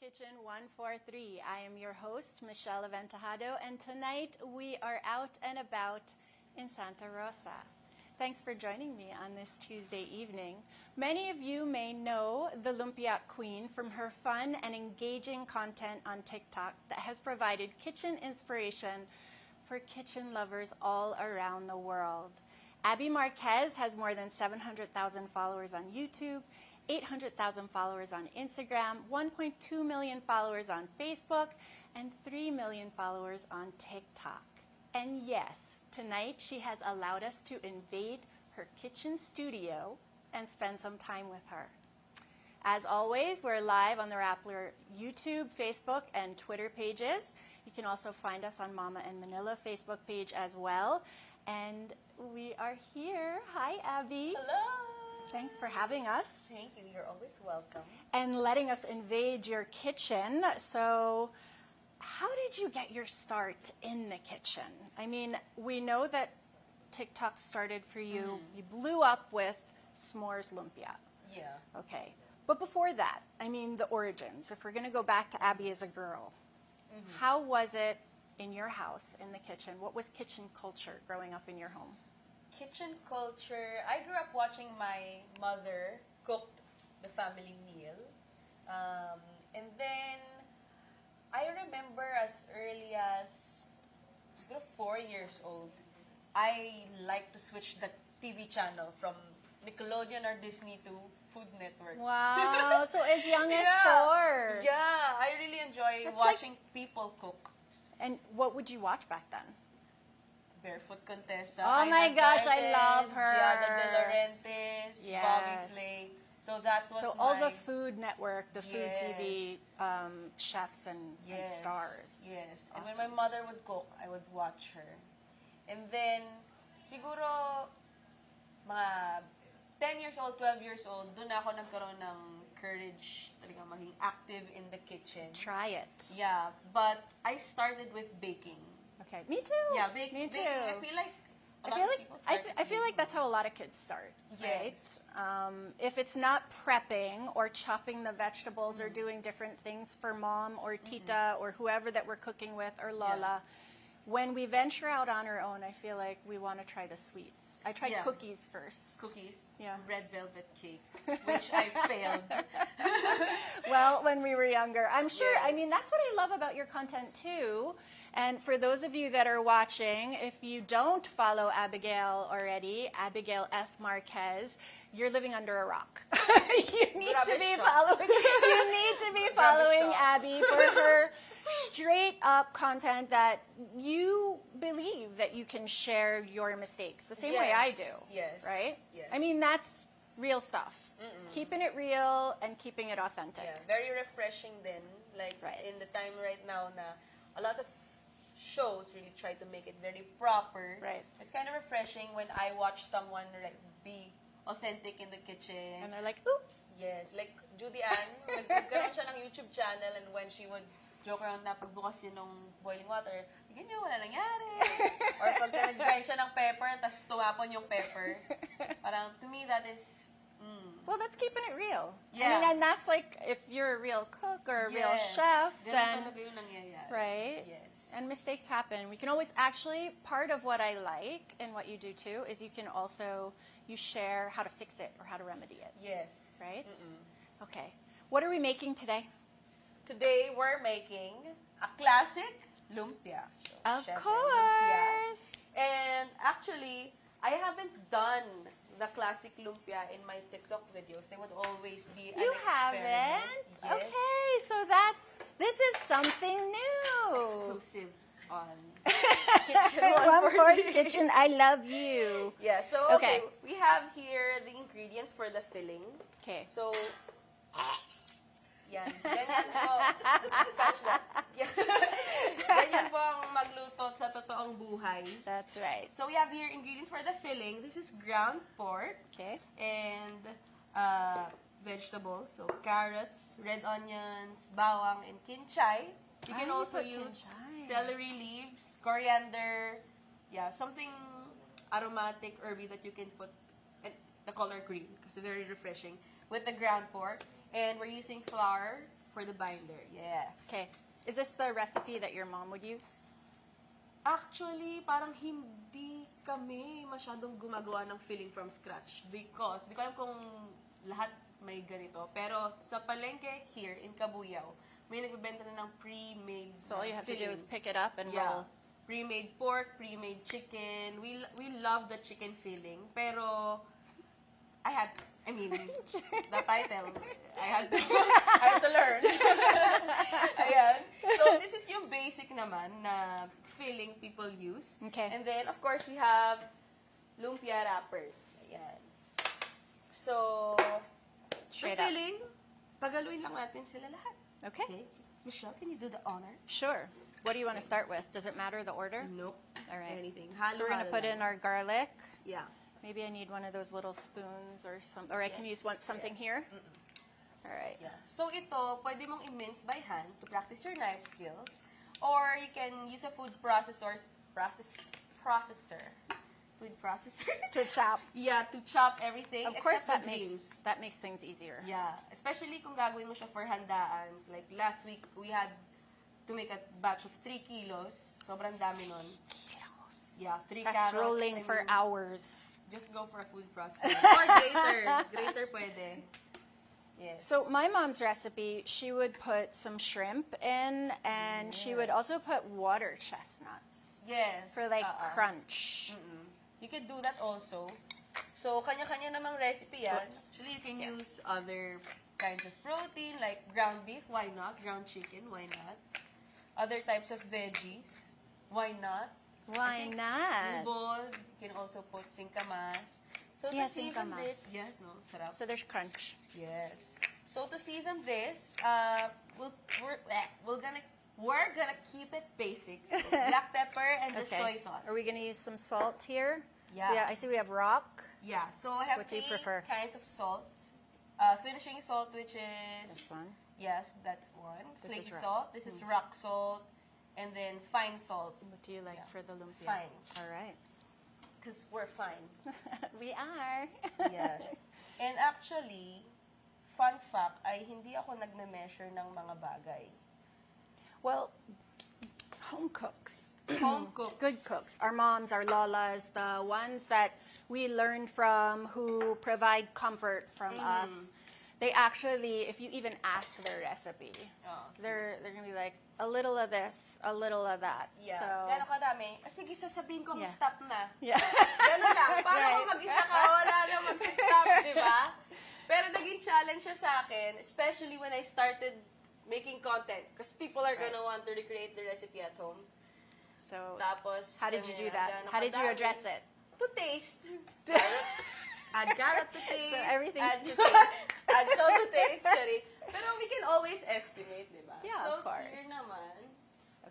Kitchen 143. I am your host, Michelle Aventajado, and tonight we are out and about in Santa Rosa. Thanks for joining me on this Tuesday evening. Many of you may know the Lumpia Queen from her fun and engaging content on TikTok that has provided kitchen inspiration for kitchen lovers all around the world. Abi Marquez has more than 700,000 followers on YouTube, 800,000 followers on Instagram, 1.2 million followers on Facebook, and 3 million followers on TikTok. And yes, tonight she has allowed us to invade her kitchen studio and spend some time with her. As always, we're live on the Rappler YouTube, Facebook, and Twitter pages. You can also find us on Momma in Manila Facebook page as well. And we are here. Hi, Abi. Hello. Thanks for having us. Thank you. You're always welcome. And letting us invade your kitchen. So, how did you get your start in the kitchen? I mean, we know that TikTok started for you. You blew up with s'mores lumpia. Yeah. Okay. But before that, I mean, the origins. If we're going to go back to Abi as a girl, how was it in your house, in the kitchen? What was kitchen culture growing up in your home? Kitchen culture. I grew up watching my mother cook the family meal. And then, I remember as early as 4 years old, I liked to switch the TV channel from Nickelodeon or Disney to Food Network. Wow, so as young as 4. Yeah, I really enjoy That's watching people cook. And what would you watch back then? Barefoot Contessa. Oh my gosh, I love her. Giada De Laurentiis, Yes. Bobby Flay. So that was all the Food Network, the Food TV chefs and stars. Yes. Awesome. And when my mother would cook, I would watch her. And then, siguro, mga 10 years old, 12 years old, doon ako nagkaroon ng courage talaga maging active in the kitchen. Try it. Yeah, but I started with baking. Okay, me too. Yeah, me too. baking. I feel like a lot of people start I feel like that's how a lot of kids start, right? Yes. If it's not prepping or chopping the vegetables or doing different things for mom or tita or whoever that we're cooking with or Lola, when we venture out on our own, I feel like we want to try the sweets. I tried cookies first. Cookies, Yeah. red velvet cake, which I failed. Well, when we were younger. I'm sure, Yes. I mean, that's what I love about your content too. And for those of you that are watching, if you don't follow Abigail already, Abigail F. Marquez, you're living under a rock. You need to be following Abby for her straight up content that you believe that you can share your mistakes the same way I do. Yes. Right? Yes. I mean, that's real stuff. Keeping it real and keeping it authentic. Yeah, very refreshing then. Like, in the time right now na a lot of shows really try to make it very proper. Right. It's kind of refreshing when I watch someone like be authentic in the kitchen. And they're like, oops. Yes, like Judy Ann, nagkaroon siya ng YouTube channel and when she would joke around na pagbukas yun ng boiling water, ganyan, wala nangyari. Or pag nag-grind siya ng pepper, tapos tumapon yung pepper. Parang, to me, that is... Well, that's keeping it real. Yeah. I mean, and that's like, if you're a real cook or a real chef, then... talaga yung nangyayari. Right? Yes. And mistakes happen. We can always, actually, part of what I like and what you do too, is you can also, you share how to fix it or how to remedy it. Yes. Right? Okay. What are we making today? Today, we're making a classic lumpia. Of Syempre, course! lumpia. And actually, I haven't done the classic lumpia in my TikTok videos. They would always be an You experiment. haven't? Yes. Okay, so this is something new. Exclusive on Kitchen 140 Kitchen, I love you. Yeah, so okay, we have here the ingredients for the filling. Okay. So, yan. Ganyan po. Catch that. Ganyan po ang magluto sa totoong buhay. That's right. So we have here ingredients for the filling. This is ground pork. Okay. And vegetables. So carrots, red onions, bawang, and kinchay. You can also use celery leaves, coriander, something aromatic, herby that you can put the color green kasi very refreshing with the ground pork. And we're using flour for the binder. Yes. Okay. Is this the recipe that your mom would use? Actually, parang hindi kami masyadong gumagawa ng filling from scratch because di ko alam kung lahat may ganito. Pero sa palengke here in Cabuyao, may nagbebenta na ng pre-made So all you have to do filling. is pick it up and Yeah. roll. Pre-made pork, pre-made chicken. We love the chicken filling. Pero I mean, the title, I had to learn. Ayan. So this is yung basic naman na filling people use. Okay. And then of course we have lumpia wrappers. Ayan. So Straight the up. filling, pagaluin lang natin sila lahat. Okay. Michelle, can you do the honor? Sure. What do you want to start with? Does it matter the order? Nope. All right. Anything. So we're going to put in our garlic. Yeah. Maybe I need one of those little spoons or something. Or I can use something here. All right. Yeah. So ito, pwede mong i-mince by hand to practice your knife skills. Or you can use a food processor. Food processor. To chop. Yeah, to chop everything. Of course, except that the makes greens. things easier. Yeah. Especially kung gagawin mo siya for handaans. Like last week, we had to make a batch of 3 kilos. Sobrang dami nun. Yeah, 3 That's carrots. rolling for hours. Just go for a food processor. Or grater. Grater pwede. Yes. So my mom's recipe, she would put some shrimp in, and she would also put water chestnuts Yes. for like crunch. You can do that also. So, kanya-kanya namang recipe yan. Oops. Actually, you can use other kinds of protein, like ground beef, why not? Ground chicken, why not? Other types of veggies, why not? Why not? Bubol, you can also put singkamas. So, Yeah, to season singkamas. this, yes, no? Sarap. So there's crunch. Yes. So, to season this, we're gonna keep it basics. So, black pepper and the soy sauce. Are we going to use some salt here? Yeah. I see we have rock. Yeah, so I have What do you 3 prefer? kinds of salt. Finishing salt, which is... This one. Yes, that's one. This is Flaky rock. salt. This is rock salt. And then fine salt. What do you like for the lumpia? Fine. All right. Because we're fine. We are. Yeah. And actually, fun fact, ay hindi ako nagme-measure ng mga bagay. Well, home cooks. Home cooks. Good cooks. Our moms, our lolas, the ones that we learn from, who provide comfort from us. They actually, if you even ask their recipe, they're going to be like, a little of this, a little of that. Yeah. So, Gano'n kadami? Sige, sasabihin ko, Yeah. stop na. yeah. Gano'n lang. Para Right. kung mag-isa ka, wala na mag-stop, di ba? Pero naging challenge siya sa akin, especially when I started making content. Because people are gonna want to recreate the recipe at home. So, Tapos, how did you do sabi niya, that? gano'n How did you kadami. address it? To taste. Add carrot to taste. So everything's- Add to taste. Add salt to taste. Sorry. Pero we can always estimate, di ba? Yeah, so, of course. here naman,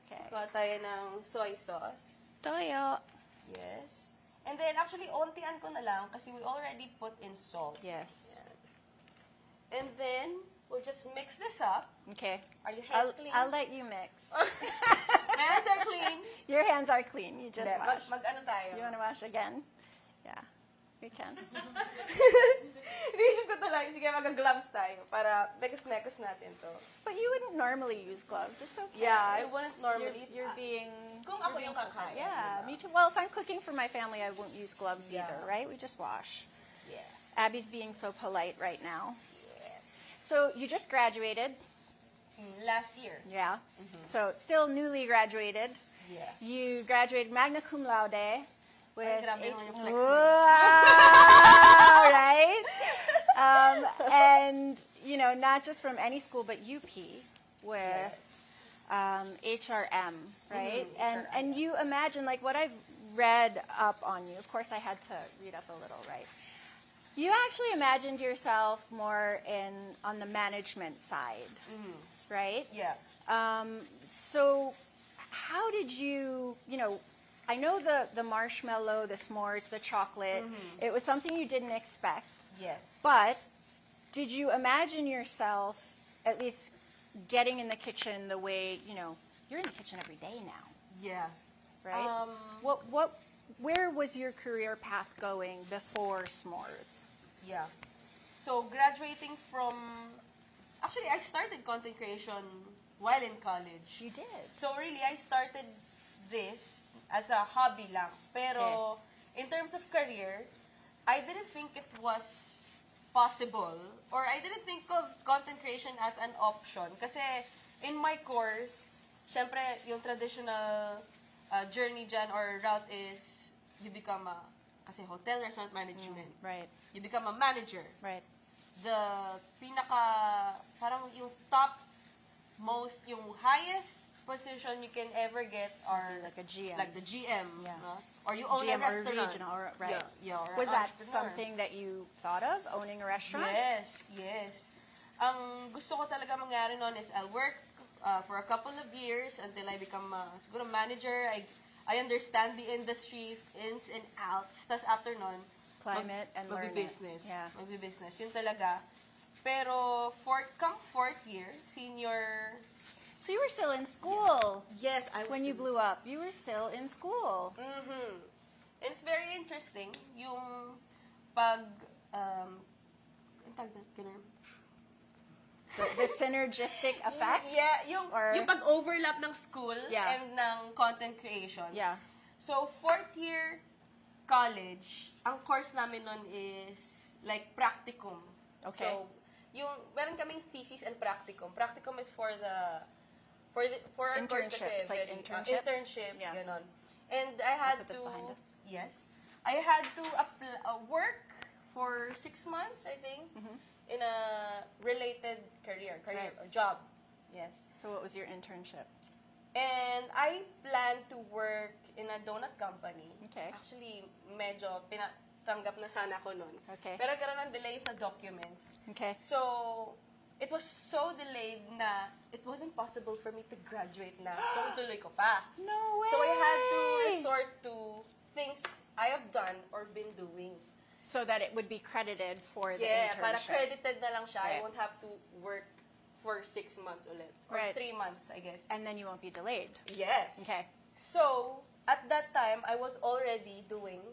Okay. kuha tayo ng soy sauce. Toyo. Yes. And then, actually, ontian ko na lang kasi we already put in salt. Yes. And then, we'll just mix this up. Okay. Are your hands clean? I'll let you mix. Hands are clean. Your hands are clean. You just wash. Mag-ano tayo? You want to wash again? Yeah. We can. Inisip ko to lang, sige, mag-gloves tayo para mekos-mekos natin to. But you wouldn't normally use gloves. It's okay. Yeah, I wouldn't normally. You're being... Kung you're ako being yung kakain. Yeah, me too. Well, if I'm cooking for my family, I won't use gloves Yeah. either, right? We just wash. Yes. Abby's being so polite right now. Yes. So you just graduated. Last year. Yeah. So still newly graduated. Yeah. You graduated magna cum laude with Ay, grabe naman yung flex mo. Wow, right? And you know, not just from any school, but UP with HRM, right? And you imagine, like, what I've read up on you. Of course, I had to read up a little, right? You actually imagined yourself more on the management side, right? Yeah. So how did you know, I know the marshmallow, the s'mores, the chocolate, it was something you didn't expect. Yes. But did you imagine yourself at least getting in the kitchen the way, you know, you're in the kitchen every day now, Yeah. right? Where was your career path going before s'mores? Yeah. So, graduating from... Actually, I started content creation while in college. You did. So really, I started this as a hobby lang. Pero in terms of career, I didn't think it was possible, or I didn't think of content creation as an option. Kasi in my course, syempre, yung traditional journey dyan or route is you become kasi hotel restaurant management. Right. You become a manager. Right. The parang yung top most, yung highest position you can ever get are Like a GM. Like the GM. Yeah. No? Or you own GM a restaurant. or regional, or, right. Yeah, or Was an that entrepreneur. something that you thought of, owning a restaurant? Yes. Ang gusto ko talaga mangyari noon is I'll work for a couple of years until I become siguro manager. I understand the industries ins and outs. Tapos after nun, Climb it and learn it. Magbi-business. Yeah. Magbi-business. Yun talaga. Pero come fourth year, senior... So you were still in school. Yes, I was When you blew up, you were still in school. Mm-hmm. And it's very interesting, yung pag... ang tawag na ganun? The synergistic effect? Yeah, yung pag-overlap ng school Yeah. and ng content creation. Yeah. So, fourth year college, ang course namin nun is like practicum. Okay. So, meron kaming thesis and practicum. Practicum is for our course kasi. Internships, like internship? Internships, Yeah. ganon. And I had put this to... behind us. Yes. I had to work for 6 months, I think, in a related career Right. or job. Yes. So what was your internship? And I plan to work in a donut company. Okay. Actually, medyo tinatanggap na sana ako nun. Okay. Pero karoon ng delay sa documents. Okay. So, it was so delayed na it wasn't possible for me to graduate na kung tuloy ko pa. No way! So, I had to resort to things I have done or been doing. So that it would be credited for the Yeah, para internship. credited na lang siya. Right. I won't have to work for 6 months ulit. Or Right. 3 months, I guess. And then you won't be delayed. Yes. Okay. So, at that time, I was already doing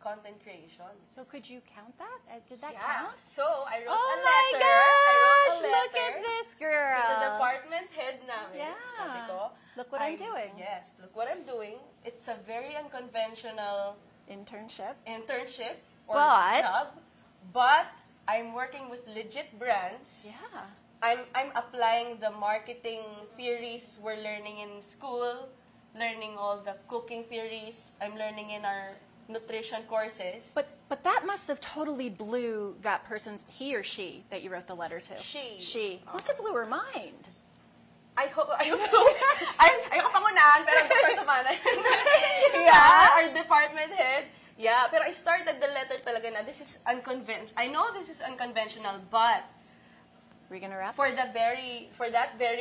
content creation. So could you count that? Did that Yeah. count? So, I wrote Oh a my letter. gosh! I wrote a Look letter at this girl. to the department head namin. Yeah. Sabi ko, Look what I'm doing. Yes, look what I'm doing. It's a very unconventional Internship. internship or But- job. But, I'm working with legit brands. Yeah. I'm applying the marketing theories we're learning in school, learning all the cooking theories I'm learning in our nutrition courses. But that must have totally blew that person's, he or she, that you wrote the letter to. She. She. Must have blew her mind. I hope so. Ayoko pangunahan, pero department yeah, our department head. Yeah, pero I started the letter talaga na this is I know this is unconventional, but We're gonna wrap? for that very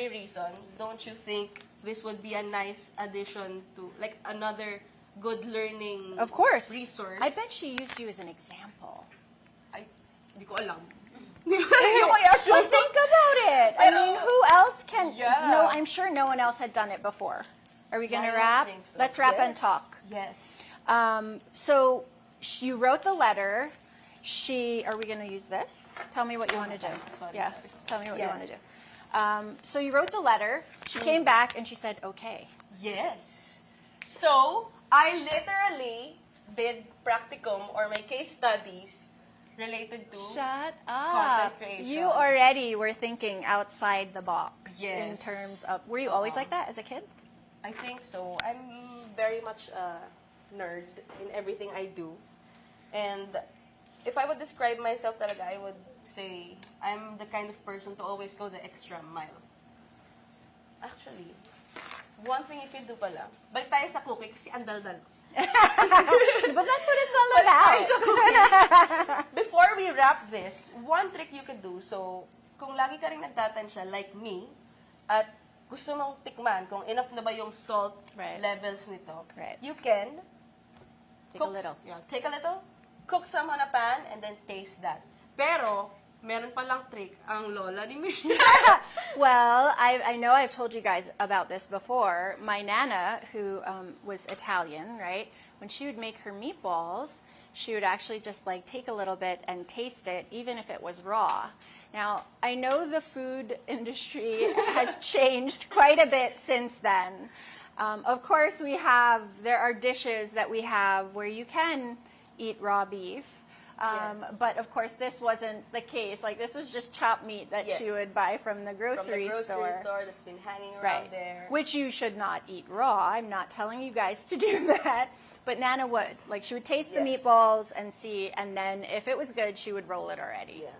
reason, don't you think this would be a nice addition to like another good learning Of course. resource? I bet she used you as an example. Hindi ko alam. But think about it. I mean, who else can? Yeah. No, I'm sure no one else had done it before. Are we I gonna don't wrap? think so. Let's wrap and Yes. talk. Yes. So you wrote the letter. Are we going to use this? Tell me what you want to do. Sorry, Yeah, sorry. tell me what you Yeah. want to do. So you wrote the letter. She came back and she said, okay. Yes. So, I literally did practicum or my case studies related to Shut content up. creation. You already were thinking outside the box in Yes. terms of, were you always like that as a kid? I think so. I'm very much a nerd in everything I do. And if I would describe myself talaga, I would say I'm the kind of person to always go the extra mile. Actually, one thing you can do pala, balik tayo sa cookie kasi ang daldal. But that's what it's all about. Before we wrap this, one trick you could do, so kung lagi ka rin nagtatansya like me, at gusto mong tikman kung enough na ba yung salt Right. levels nito, Right. you can Take a little. Yeah, take a little, cook some on a pan, and then taste that. Pero, meron palang trick ang lola ni Michelle. Well, I know I've told you guys about this before. My Nana, who was Italian, right? When she would make her meatballs, she would actually just like take a little bit and taste it, even if it was raw. Now, I know the food industry has changed quite a bit since then. Of course, there are dishes that we have where you can eat raw beef. Yes. But of course, this wasn't the case. Like, this was just chopped meat that she would buy from the grocery store. That's been hanging around there. Which you should not eat raw. I'm not telling you guys to do that. But Nana would. Like, she would taste the meatballs and see, and then if it was good, she would roll it already. Yeah.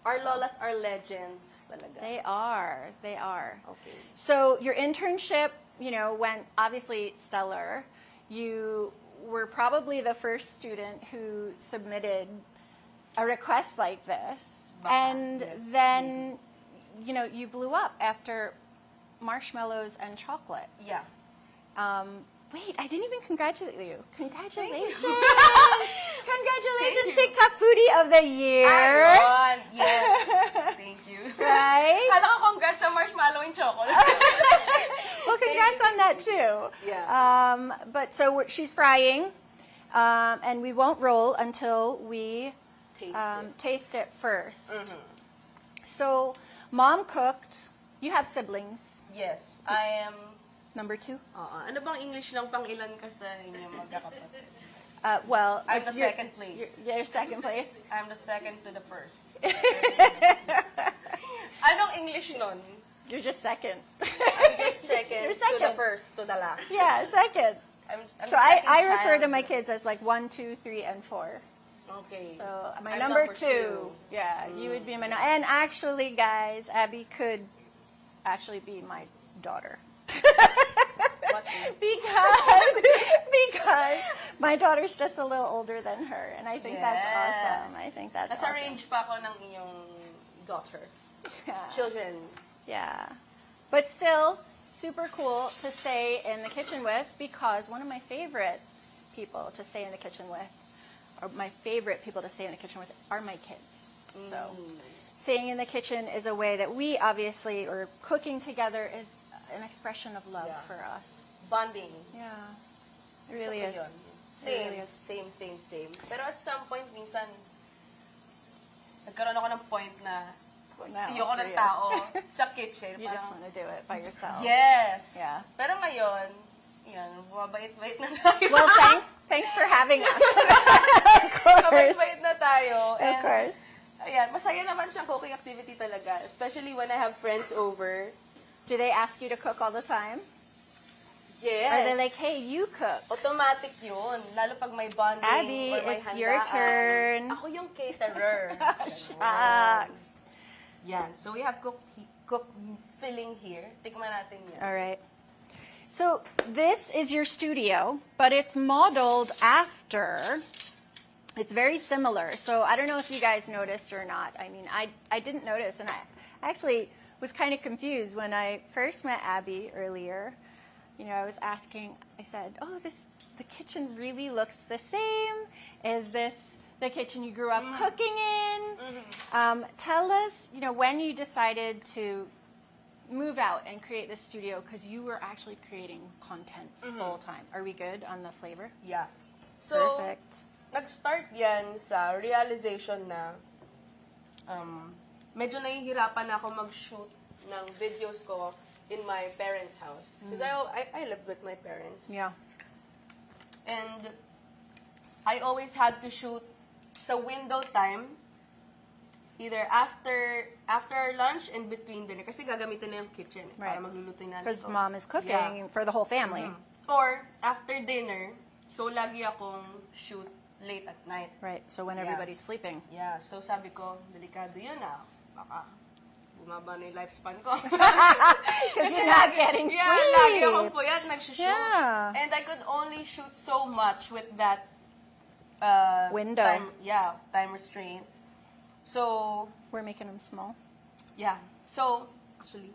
Our lolas are legends. Talaga. They are. They are. Okay. So your internship, went obviously stellar. You were probably the first student who submitted a request like this. And then, you blew up after marshmallows and chocolate. Yeah. Wait, I didn't even congratulate you. Congratulations. Congratulations, Thank you. TikTok Foodie of the Year. Ayun. Yes. Thank you. Right? Hala ko, congrats sa marshmallow and chocolate. Well, congrats on that too. Yeah. But so she's frying, and we won't roll until we taste it first. Mm-hmm. So, Mom cooked. You have siblings. Yes. I am... Number 2? Ano bang English ng pang-ilan ka sa inyong magkakapatid? Well, I'm the second place. You're second place? I'm the second to the first. Anong English nun? You're just second. I'm just second, You're second. to the first, to the last. Yeah, second. I'm So I refer to my kids as like 1, 2, 3, and 4. Okay. So my I'm number number 2. two. Yeah, you would be my and actually, guys, Abby could actually be my daughter. because my daughter's just a little older than her, and I think that's awesome. I think that's Nasa awesome. range pa ako ng iyong daughters. Yeah. Children. Yeah. But still, super cool to stay in the kitchen with, because one of my favorite people to stay in the kitchen with, or my favorite people to stay in the kitchen with, are my kids. So staying in the kitchen is a way that we obviously, or cooking together is an expression of love for us. Bonding. Yeah. It really is. Yun. It really is. Same. Pero at some point, minsan, nagkaroon ako ng point na ayoko ng tao sa kitchen. You just want to do it by yourself. Yes. Yeah. Pero ngayon, yan, mabait-bait na tayo. Well, thanks for having us. Of course. Mabait-bait na tayo. Of course. Ayan, masaya naman siyang cooking activity talaga. Especially when I have friends over. Do they ask you to cook all the time? Yes. Are they like, hey, you cook? Automatic yun. Lalo pag may bonding Abby, or may it's handaan. your turn. Ako yung caterer. Shucks. Yan. So we have cook filling here. Tikman natin yan. All right. So this is your studio, but it's modeled after. It's very similar. So I don't know if you guys noticed or not. I mean, I didn't notice, and I actually was kind of confused when I first met Abby earlier. I was asking, I said, the kitchen really looks the same. Is this the kitchen you grew up cooking in? Tell us, when you decided to move out and create this studio, because you were actually creating content full time. Are we good on the flavor? Yeah. So, Perfect. Nag-start yan sa realization na medyo nahihirapan na ako mag-shoot ng videos ko in my parents' house. Because I live with my parents. Yeah. And I always had to shoot sa window time, either after our lunch and between dinner. Kasi gagamitin na yung kitchen para magluluto natin. Because mom is cooking for the whole family. Or after dinner, so lagi akong shoot late at night. Right, so when everybody's sleeping. Yeah, so sabi ko, delikado yun baka bumaba na yung lifespan ko. Because you're not getting sleep. Yeah, lagi akong puyat, nagsishoot. Yeah. And I could only shoot so much with that window. Time restraints. So, We're making them small. yeah. So, actually,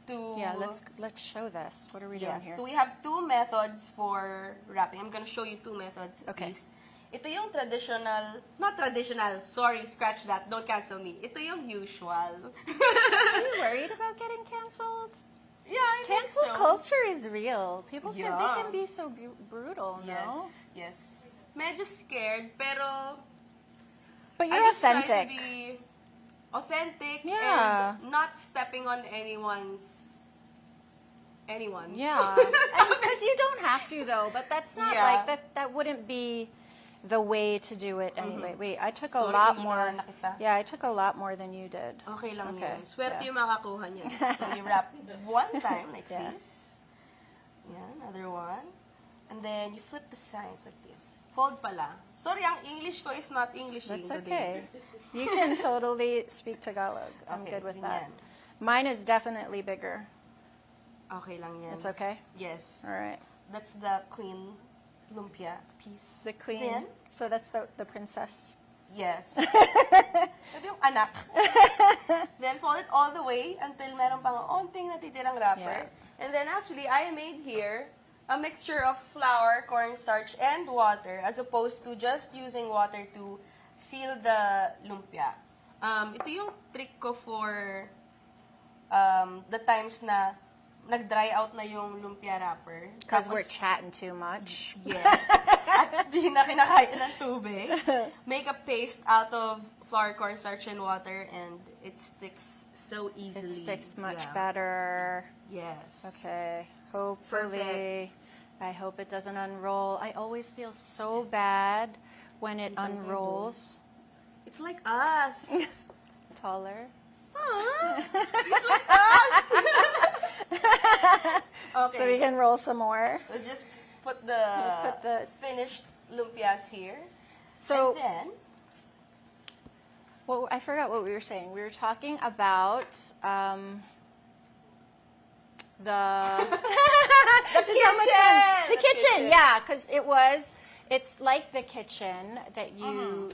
to Yeah, let's show this. What are we doing here? So we have 2 methods for wrapping. I'm gonna show you 2 methods at Okay. least. Ito yung not traditional, sorry, scratch that, don't cancel me. Ito yung usual. Are you worried about getting canceled? Yeah, I think Cancel so. culture is real. People they Yeah. can be so brutal, no? Yes. Medyo scared, pero But I you're just try to authentic. be authentic Yeah. and not stepping on anyone. Yeah. Because you don't have to, though. But that's not Yeah. like, that wouldn't be the way to do it anyway. Wait, I took a Sorry, lot ininahan more. na kita. Yeah, I took a lot more than you did. Okay lang Okay, yun. Swerte yeah. yung makakuha niya. So, you wrap it one time like Yeah. this. Yeah, another one. And then, you flip the sides like this. Fold pala. Sorry, ang English ko is not English That's today. okay. You can totally speak Tagalog. I'm Okay, good with that. ganyan. Mine is definitely bigger. Okay lang yan. It's okay? Yes. All right. That's the queen lumpia piece. The queen. Then, So that's the princess. yes. Ito yung anak. Then, fold it all the way until meron pang onting natitirang wrapper. Yeah. And then, actually, I made here a mixture of flour, cornstarch, and water as opposed to just using water to seal the lumpia. Ito yung trick ko for the times na nag-dry out na yung lumpia wrapper. Because Tapos- we're chatting too much. Yes. At di na kinakain ng tubig. Make a paste out of flour, cornstarch, and water, and it sticks so It easily. sticks much Yeah. better. Yes. Okay. Hopefully. I hope it doesn't unroll. I always feel so bad when it unrolls. It's like us. Taller. It's like us. Okay. So we can roll some more. We'll just put the, Put the- finished lumpias here. So And then, well, I forgot what we were saying. We were talking about the the kitchen. The kitchen, yeah, because it's like the kitchen that you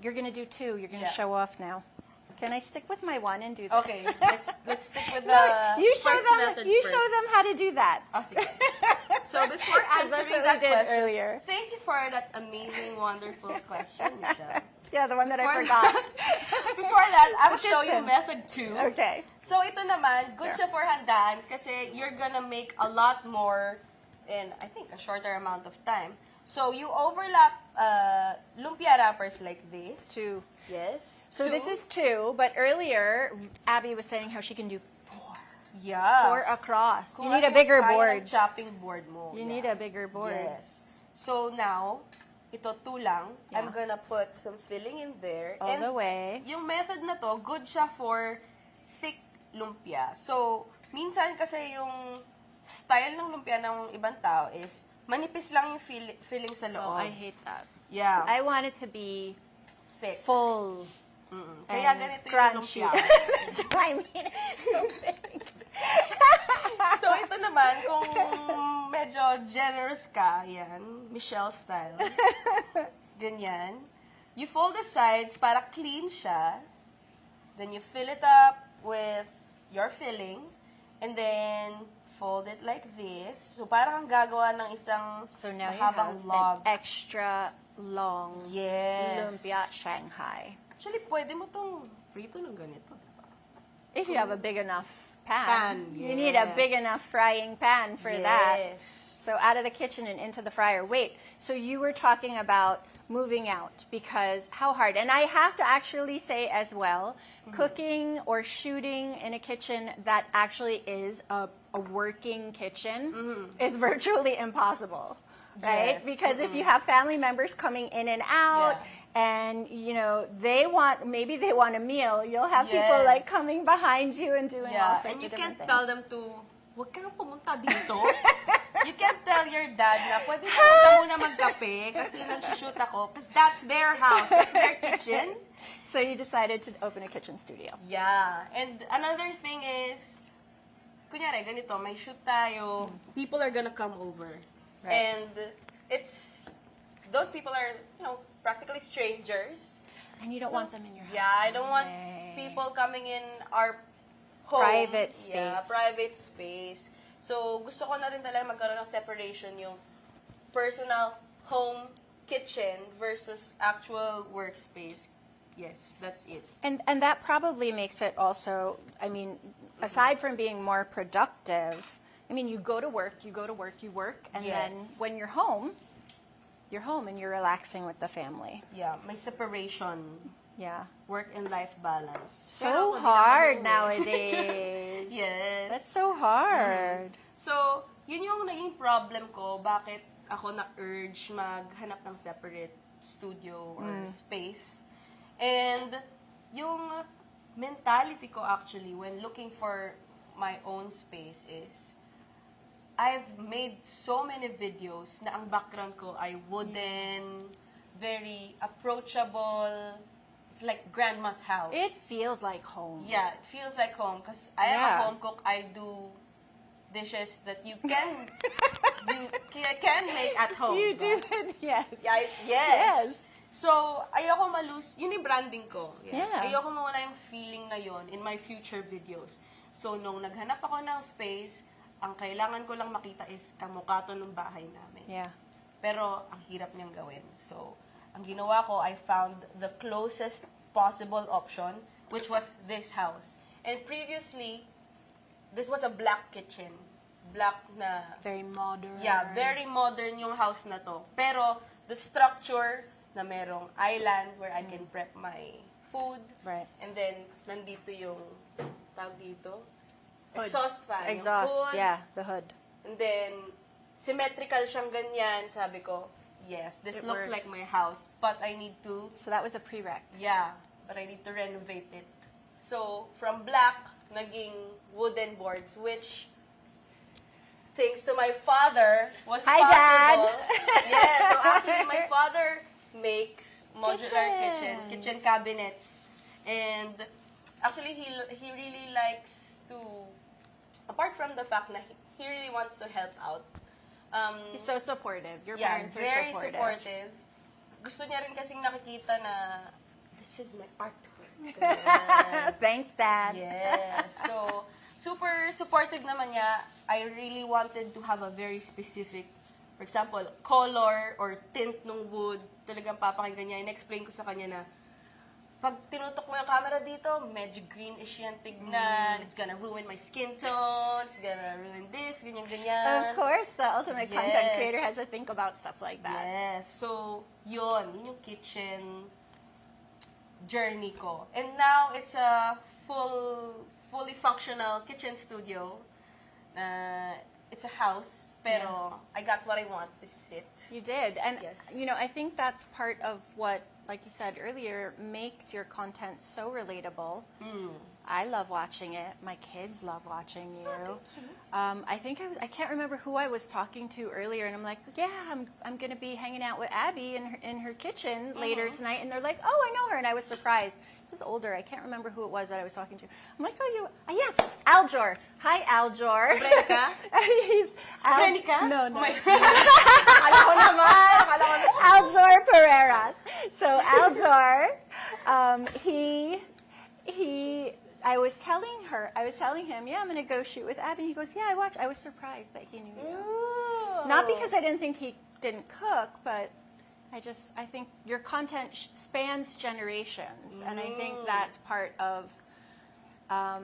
you're gonna do two. You're gonna Yeah. show off now. Can I stick with my one and do this? Okay, let's stick with the No, you show first them. method You first. show them how to do that. Oh, sige. So before Because that's answering what we that did question, earlier. thank you for that amazing, wonderful question, Michelle. Yeah, the one that I Before forgot. Before that, I'll The show you kitchen. method 2. Okay. So ito naman, good siya for handaan kasi you're gonna make a lot more in, I think, a shorter amount of time. So you overlap lumpia wrappers like this. Two. Yes. So Two. this is two, but earlier Abby was saying how she can do four. Yeah. Four across. Kung You need a ano bigger yung kaya board. ng chopping board mo. You Yeah. need a bigger board. Yes. So now, ito 2 lang. Yeah. I'm gonna put some filling in there. All the way. Yung method na to, good siya for thick lumpia. So, minsan kasi yung style ng lumpia ng ibang tao is manipis lang yung filling sa loob. Oh, I hate that. Yeah. I want it to be thick. full. Kaya and ganito yung crunchy. lumpia. I mean, it's so big. So, ito naman, kung medyo generous ka, yan, Michelle style. Ganyan. You fold the sides para clean siya. Then you fill it up with your filling. And then, fold it like this. So, parang kang gagawa ng isang So now you mahabang have log. an extra long Yes. lumpia Shanghai. Actually, pwede mo itong prito ng ganito. If you have a big enough pan, Pan, you need a big yes. enough frying pan for that. Yes. So out of the kitchen and into the fryer. Wait, so you were talking about moving out because how hard? And I have to actually say as well, cooking or shooting in a kitchen that actually is a working kitchen is virtually impossible. Right? Yes. Because if you have family members coming in and out, and maybe they want a meal, you'll have people like Yes. coming behind you and doing all Yeah, sorts and you of different can't things. tell them to, huwag ka nang pumunta dito. You can't tell your dad na, pwede ka muna magkape kasi nag-shoot ako. Because that's their house, that's their kitchen. So you decided to open a kitchen studio. Yeah. And another thing is, kunyari, ganito, may shoot tayo, people are gonna come over. Right. And those people are, practically strangers. And you don't want them in your house. Yeah, I don't want Right. people coming in our home. Private Yeah, space. private space. So, gusto ko na rin talaga magkaroon ng separation yung personal home kitchen versus actual workspace. Yes, that's it. And that probably makes it also, I mean, aside from being more productive, I mean, you go to work, you work, and then Yes. when you're home and you're relaxing with the family. Yeah, may separation. Yeah. work and life balance. So Pero, hard ginagawa mo eh. nowadays. Yes. That's so hard. So, yun yung naging problem ko, bakit ako na-urge maghanap ng separate studio or space. And yung mentality ko actually when looking for my own space is, I've made so many videos na ang background ko ay wooden, very approachable. It's like grandma's house. It feels like home. Yeah, it feels like home because I am Yeah. a home cook. I do dishes that you can make at home. You do diba? it, yes. Yeah, yes. So, ayoko malose. Yun yung branding ko. Yeah. Ayoko mawala yung feeling na yon in my future videos. So, nung naghanap ako ng space, ang kailangan ko lang makita is kamukha to ng bahay namin. Yeah. Pero, ang hirap niyang gawin. So, ang ginawa ko, I found the closest possible option, which was this house. And previously, this was a black kitchen. Black na... Very modern. Yeah, very modern yung house na to. Pero, the structure na merong island where I can prep my food. Right. And then, nandito yung, tawag dito? Hood. Exhaust fan. yung Exhaust, hood. yeah, the hood. And then, symmetrical siyang ganyan. Sabi ko, yes, this It looks works. like my house. But I need to, So that was a prereq. yeah, but I need to renovate it. So, from black, naging wooden boards, which, thanks to my father, was Hi, Dad! possible. Yeah, so actually, my father makes modular Kitchens. kitchen cabinets. And actually, he really likes to, apart from the fact that he really wants to help out. He's so supportive. Your Yeah, parents are very supportive. Gusto niya rin kasing nakikita na, this is my artwork. Thanks, Dad. Yes. So, super supportive naman niya. I really wanted to have a very specific, for example, color or tint ng wood. Talagang papakinggan niya. In-explain ko sa kanya na, pag tinutok mo yung camera dito, medyo greenish yan tignan. It's gonna ruin my skin tone. It's gonna ruin this, ganyan-ganyan. Of course, the ultimate content Yes. creator has to think about stuff like that. Yes. So, yun yung kitchen journey ko. And now, it's a fully functional kitchen studio. It's a house, pero I got what I want. This is it. You did. And, Yes. you know, I think that's part of what, like you said earlier, makes your content so relatable. I love watching it. My kids love watching you. I think I can't remember who I was talking to earlier, and I'm like, yeah, I'm going to be hanging out with Abby in her kitchen later tonight. And they're like, oh, I know her. And I was surprised. He was older. I can't remember who it was that I was talking to. I'm like, oh, yes, Aljor. Hi, Aljor. Brenica? He's Brenica? No, no. Akala ko naman. Aljor Pereiras. So Aljor, I was telling him, yeah, I'm gonna go shoot with Abby. He goes, yeah, I was surprised that he knew you. Not because I didn't think he didn't cook, but I think your content spans generations, and I think that's part of, I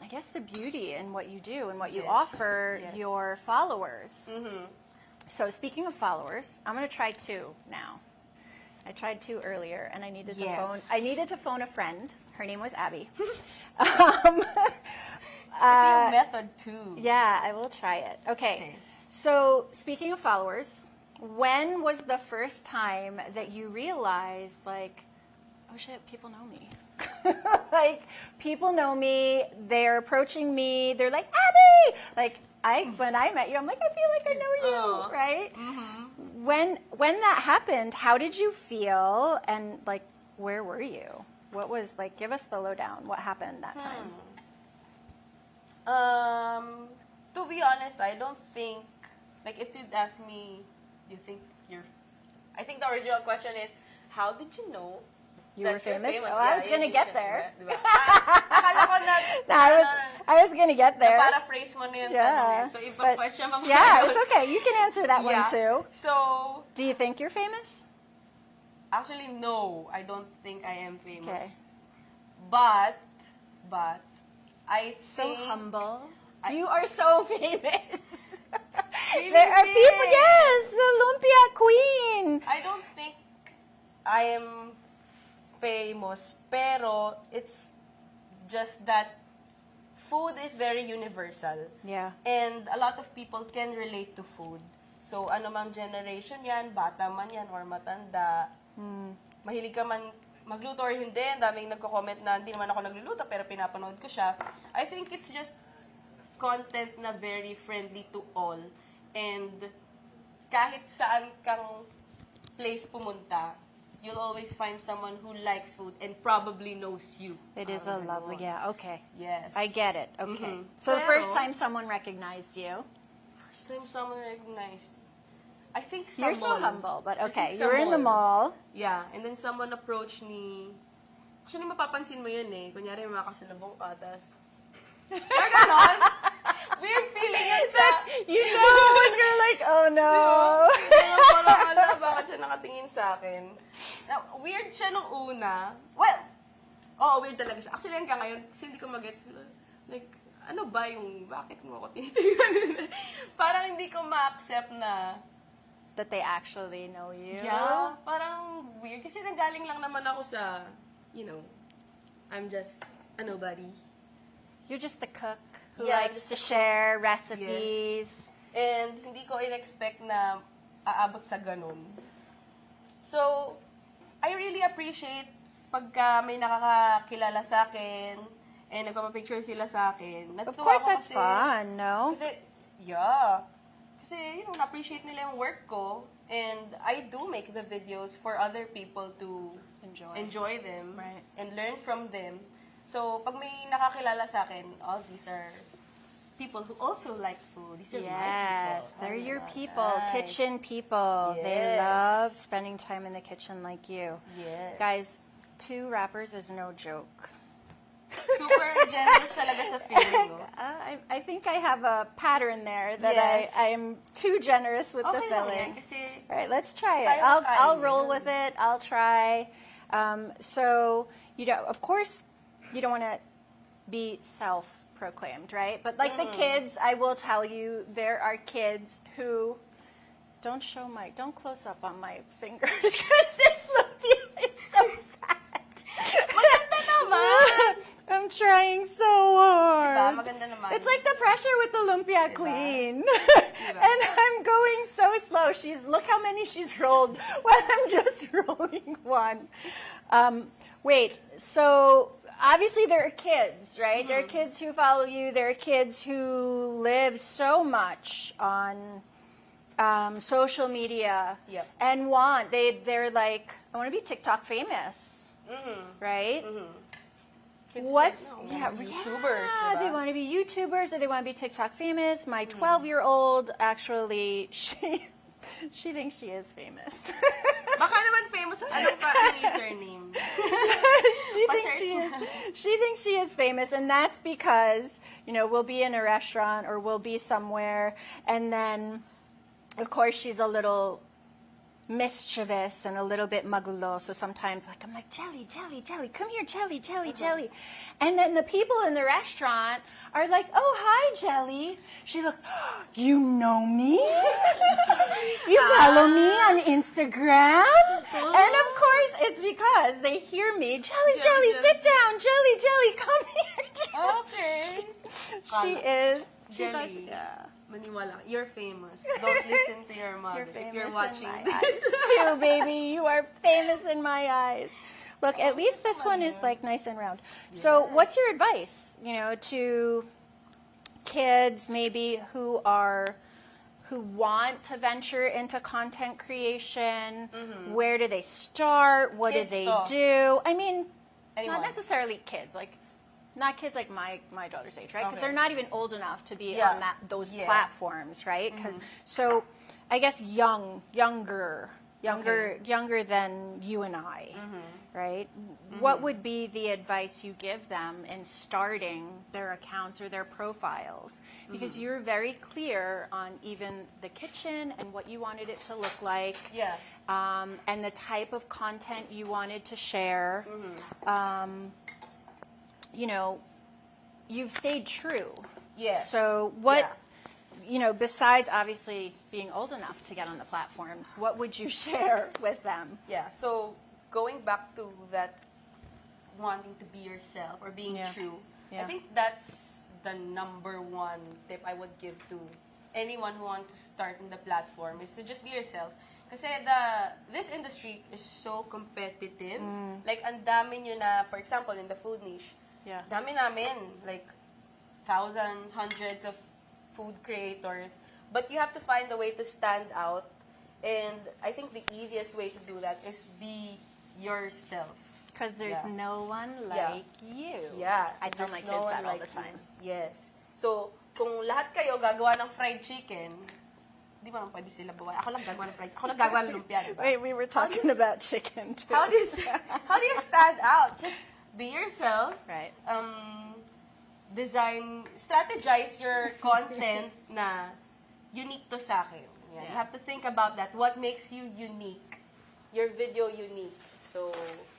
guess, the beauty in what you do and what you Yes. offer Yes. your followers. So speaking of followers, I'm going to try 2 now. I tried 2 earlier, and I needed to Yes. phone. I needed to phone a friend. Her name was Abby. Ito yung method too. Yeah, I will try it. Okay. So speaking of followers, when was the first time that you realized, like, oh shit, people know me? Like, people know me. They're approaching me. They're like, Abby! Like, when I met you, I'm like, I feel like I know you, Oh. right? When that happened, how did you feel? And, like, where were you? What was, like, give us the lowdown. What happened that time? To be honest, I don't think, like, if you'd ask me, you think I think the original question is, how did you know You were that you're famous? famous? Oh, I was Yeah, going to yun, get yun, there. diba? Akala ko na, I was going to get there. paraphrase mo na yung tanong eh. So, ibang but- question pa yeah, yun. it's okay. You can answer that one Yeah. too. So, Do you think you're famous? actually, no. I don't think I am famous. Okay. But, I So think... humble. You are so famous. Really There are big. people, yes, the Lumpia Queen. I don't think I am famous, pero it's just that food is very universal. Yeah. And a lot of people can relate to food. So, ano mang generation yan, bata man yan, or matanda, mahilig ka man magluto or hindi, ang daming nagko-comment na hindi naman ako nagluluto, pero pinapanood ko siya. I think it's just content na very friendly to all. And kahit saan kang place pumunta, you'll always find someone who likes food and probably knows you. It is a lovely, yeah, okay. Yes. I get it, okay. Mhm. So Pero- first time someone recognized you. First time someone recognized. I think sa You're so mall. humble, but I okay. think sa You're in the mall. Yeah, and then someone approached me. Actually, mapapansin mo yun eh. Kunyari, may makasalubong ka, tas... Or ganon. Weird feeling yun sa... You know when you're like, oh no. Parang ala, bakit siya nakatingin sa akin? Now, weird siya nung una. Well, oo, weird talaga siya. Actually, hanggang ngayon, kasi hindi ko mag-gets. Like, ano ba yung, bakit mo ako tinitingnan? Parang hindi ko ma-accept na... That they actually know you. Yeah, parang weird. Kasi nanggaling lang naman ako sa, you know, I'm just a nobody. You're just the cook who Yeah, likes just to a cook. share recipes. And hindi ko in-expect na aabot sa ganun. So, I really appreciate pagka may nakakakilala sa akin and nagpapapicture sila sa akin. Of Natutuwa course, ako that's kasi- fun, no? Kasi, yeah. Kasi, you know, na-appreciate nila yung work ko. And I do make the videos for other people to enjoy them Right. and learn from them. So, pag may nakakilala sa akin, all these are people who also like food. These are my Yes, people. they're Oh, your my people, God. kitchen people. They Yes. love spending time in the kitchen like you. Yes. Guys, 2 rappers is no joke. Super generous talaga sa feeling mo. I think I have a pattern there that Yes. I am too generous with the Okay lang yan, filling. kasi All right, let's try it. Kaya I'll kaya roll yan. with it. I'll try. So, you know, of course, you don't want to be self-proclaimed, right? But like the kids, I will tell you, there are kids who don't close up on my fingers because this lumpia is so sad. Maganda naman! I'm trying so Diba? hard. Maganda naman. It's like the pressure with the lumpia queen. Diba? And I'm going so slow. Look how many she's rolled while I'm just rolling one. Wait, so obviously there are kids, right? There are kids who follow you. There are kids who live so much on social media Yep. and they're like, I want to be TikTok famous, right? Kids What's right now, YouTubers, yeah, diba? they want to be YouTubers or they want to be TikTok famous. My 12-year-old actually she thinks she is famous. Baka naman famous. Anong pa ang username? She thinks she is famous, and that's because, you know, we'll be in a restaurant or we'll be somewhere, and then of course she's a little mischievous and a little bit magulo. So sometimes I'm like, Jelly, Jelly, Jelly, come here, Jelly, Jelly, Jelly. And then the people in the restaurant are like, oh, hi, Jelly. She looks, you know me? You follow me on Instagram? And of course, it's because they hear me, Jelly, Jelly, Jelly, sit down, Jelly, Jelly, come here. Jelly. Okay. She is. Jelly. Yeah. Maniwala. You're famous. Don't listen to your mother You're famous if you're watching in my this. eyes too, baby. You are famous in my eyes. Look, at least this one is like nice and round. So, what's your advice, you know, to kids maybe who want to venture into content creation? Where do they start? What Kids do they stuff. do? I mean, Anyone. not necessarily kids, like not kids like my daughter's age, right? Because Okay. they're not even old enough to be Yeah. on those Yeah. platforms, right? So, I guess younger than you and I, right? What would be the advice you give them in starting their accounts or their profiles? Because you're very clear on even the kitchen and what you wanted it to look like. Yeah. And the type of content you wanted to share. You know, you've stayed true. Yes. So what, Yeah. you know, besides obviously being old enough to get on the platforms, what would you share with them? Yeah, so going back to that wanting to be yourself or being Yeah. true. Yeah. I think that's the number one tip I would give to anyone who wants to start in the platform is to just be yourself. Kasi this industry is so competitive. Like, ang dami nyo na, for example, in the food niche, Yeah. dami namin, like, thousands, hundreds of food creators. But you have to find a way to stand out. And I think the easiest way to do that is be yourself. Because there's Yeah. no one Yeah. like you. Yeah. I tell my there's kids no that one all like the time. you. Yes. So, kung lahat kayo gagawa ng fried chicken, di ba naman pwede sila bawa? Ako lang gagawa ng fried chicken. Ako lang gagawa ng lumpia, di ba? Wait, we were talking about chicken too. How do you stand out? Just be yourself. Right. Strategize your content na unique to sa akin. Yeah. You Yeah. have to think about that. What makes you unique? Your video unique. So,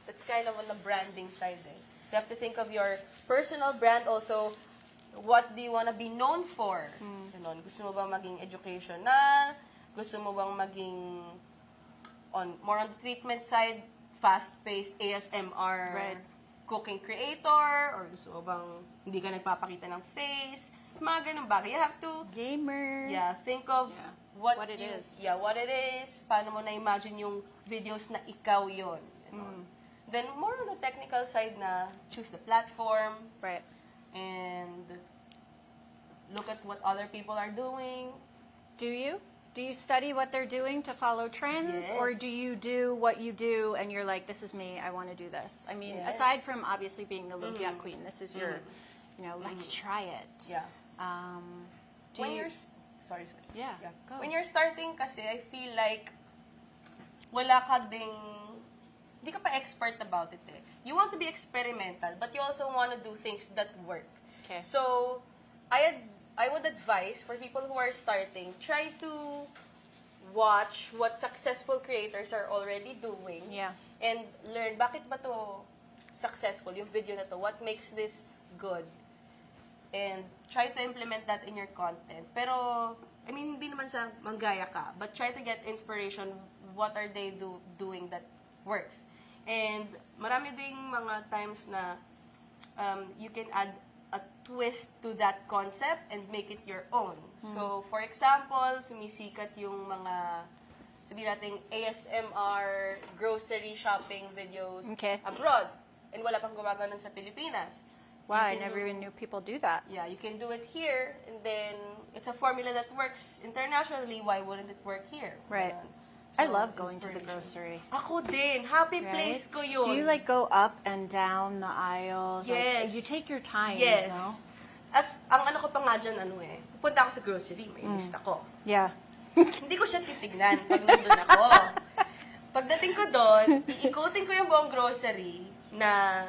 that's kind of on the branding side eh. So, you have to think of your personal brand also. What do you want to be known for? Ganon. Gusto mo bang maging educational? Gusto mo bang maging more on the treatment side, fast-paced ASMR Right. cooking creator? Or gusto mo bang hindi ka nagpapakita ng face? Mga ganun bagay. You have to Gamer. think of Yeah. what What it you- is. Yeah, what it is. Paano mo na-imagine yung videos na ikaw yon. Then, more on the technical side na choose the platform Right. and look at what other people are doing. Do you? Do you study what they're doing to follow trends? Yes. Or do you do what you do and you're like, this is me, I want to do this? I mean, Yes. aside from obviously being the lumpia queen, this is your, let's try it. Yeah. Do When you- you're... Sorry. Yeah, go. When you're starting kasi, I feel like wala ka ding... Hindi ka pa expert about it eh. You want to be experimental, but you also want to do things that work. Okay. So, I would advise for people who are starting, try to watch what successful creators are already doing. Yeah. And learn, bakit ba to successful, yung video na to? What makes this good? And try to implement that in your content. Pero, I mean, hindi naman sa manggaya ka, but try to get inspiration. What are they doing that works? And marami ding mga times na you can add a twist to that concept and make it your own. So, for example, sumisikat yung mga, sabihin natin, ASMR grocery shopping videos Okay. abroad. And wala pang gumagawa nun sa Pilipinas. Wow, I You can never do- even knew people do that. Yeah, you can do it here, and then it's a formula that works internationally. Why wouldn't it work here? Right. Ganun. I So, love going to the inspiration. grocery. Ako din. Happy Right? place ko yun. Do you like go up and down the aisles? Yes. Like, you take your time, Yes. no? As, ang ano ko pa nga dyan, pupunta ako sa grocery, may lista ko. Yeah. Hindi ko siya titignan pag nandun ako. Pagdating ko doon, iikutin ko yung buong grocery na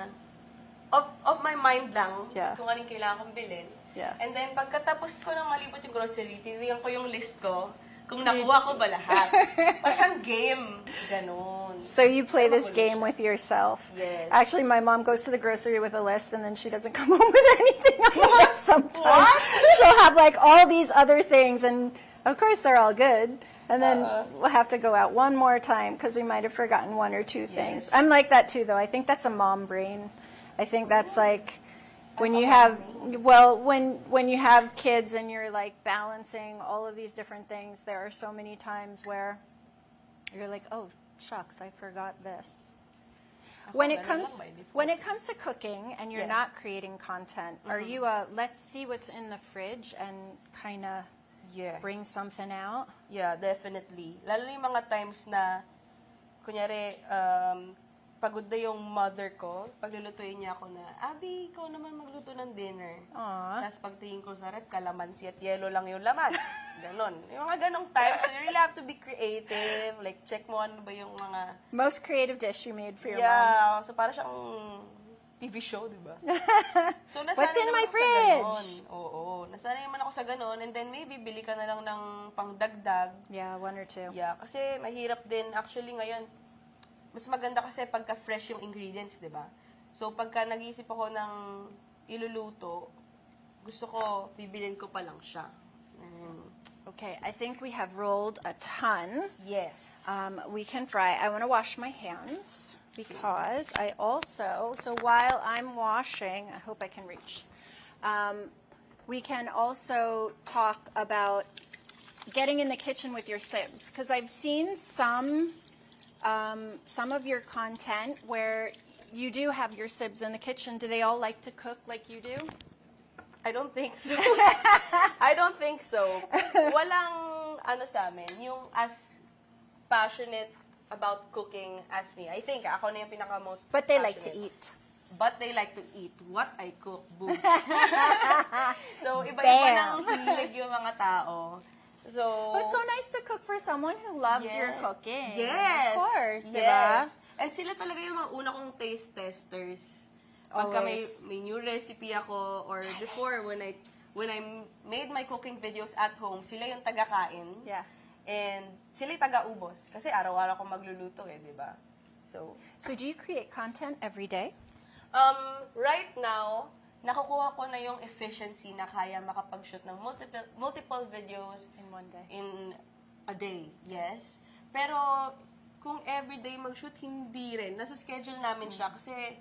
of my mind lang Yeah. kung anong kailangan kong bilhin. Yeah. And then, pagkatapos ko nang malibot yung grocery, tinitingnan ko yung list ko kung nakuha ko ba lahat. Parang siyang game. Ganon. So you play this game with yourself. Yes. Actually, my mom goes to the grocery with a list, and then she doesn't come home with anything on the list sometimes. What? She'll have like all these other things, and of course they're all good. And then we'll have to go out one more time because we might have forgotten one or two things. I'm like that too, though. I think that's a mom brain. I think that's like when you have, well, when you have kids and you're like balancing all of these different things, there are so many times where you're like, oh, shucks, I forgot this. When it ganun comes lang by default. when it comes to cooking and you're Yeah. not creating content, are you let's see what's in the fridge and kind of Yeah. bring something out? Yeah, definitely. Lalo na yung mga times na, kunyari, pagod na yung mother ko, paglulutuin niya ako na, Abi, ikaw naman magluto ng dinner. Aw. Tapos pagtingin ko sa rep, kalamansi at yelo lang yung laman. Ganon. Yung mga ganong times, so you really have to be creative. Like, check mo ano ba yung mga... Most creative dish you made for your mom. Yeah, so para siyang TV show, di ba? So, nasanay What's in naman my ako sa fridge? ganon. Oo. Nasanay naman ako sa ganon. And then, maybe, bili ka na lang ng pangdagdag. Yeah, one or two. Yeah, kasi mahirap din. Actually, ngayon, mas maganda kasi pagka-fresh yung ingredients, di ba? So, pagka nag-iisip ako ng iluluto, gusto ko, bibilin ko pa lang siya. Okay, I think we have rolled a ton. Yes. We can fry. I want to wash my hands. because I also, so while I'm washing, I hope I can reach, we can also talk about getting in the kitchen with your sibs, because I've seen some of your content where you do have your sibs in the kitchen. Do they all like to cook like you do? I don't think so. I don't think so. Walang sa amin, yung as passionate about cooking as me. I think ako na yung pinaka-most But they passionate. like to eat. But they like to eat what I cook, boo. So, iba-iba Bam! ng hilig yung mga tao. So, But it's so nice to cook for someone who loves your Yes. cooking. Yes. Of course, Yes. diba? And sila talaga yung mga una kong taste testers. Pagka may new recipe ako, or before, when I made my cooking videos at home, sila yung taga-kain. Yeah. And sila yung taga-ubos. Kasi araw-araw ko magluluto di ba? So do you create content every day? right now, nakukuha ko na yung efficiency na kaya makapag-shoot ng multiple videos In one day. in a day, yes. Pero kung everyday mag-shoot, hindi rin. Nasa schedule namin siya kasi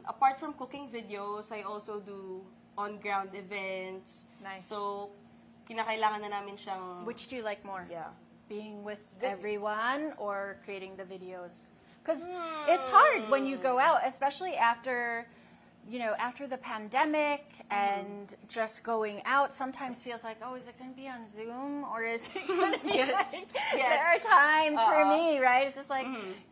apart from cooking videos, I also do on-ground events. Nice. So, kinakailangan na namin siyang... Which do you like more? Yeah. Being with everyone or creating the videos? Because it's hard when you go out, especially after the pandemic and just going out. Sometimes feels like, oh, is it going to be on Zoom or is it going to be Yes. like, Yes. there are times for me, right? It's just like,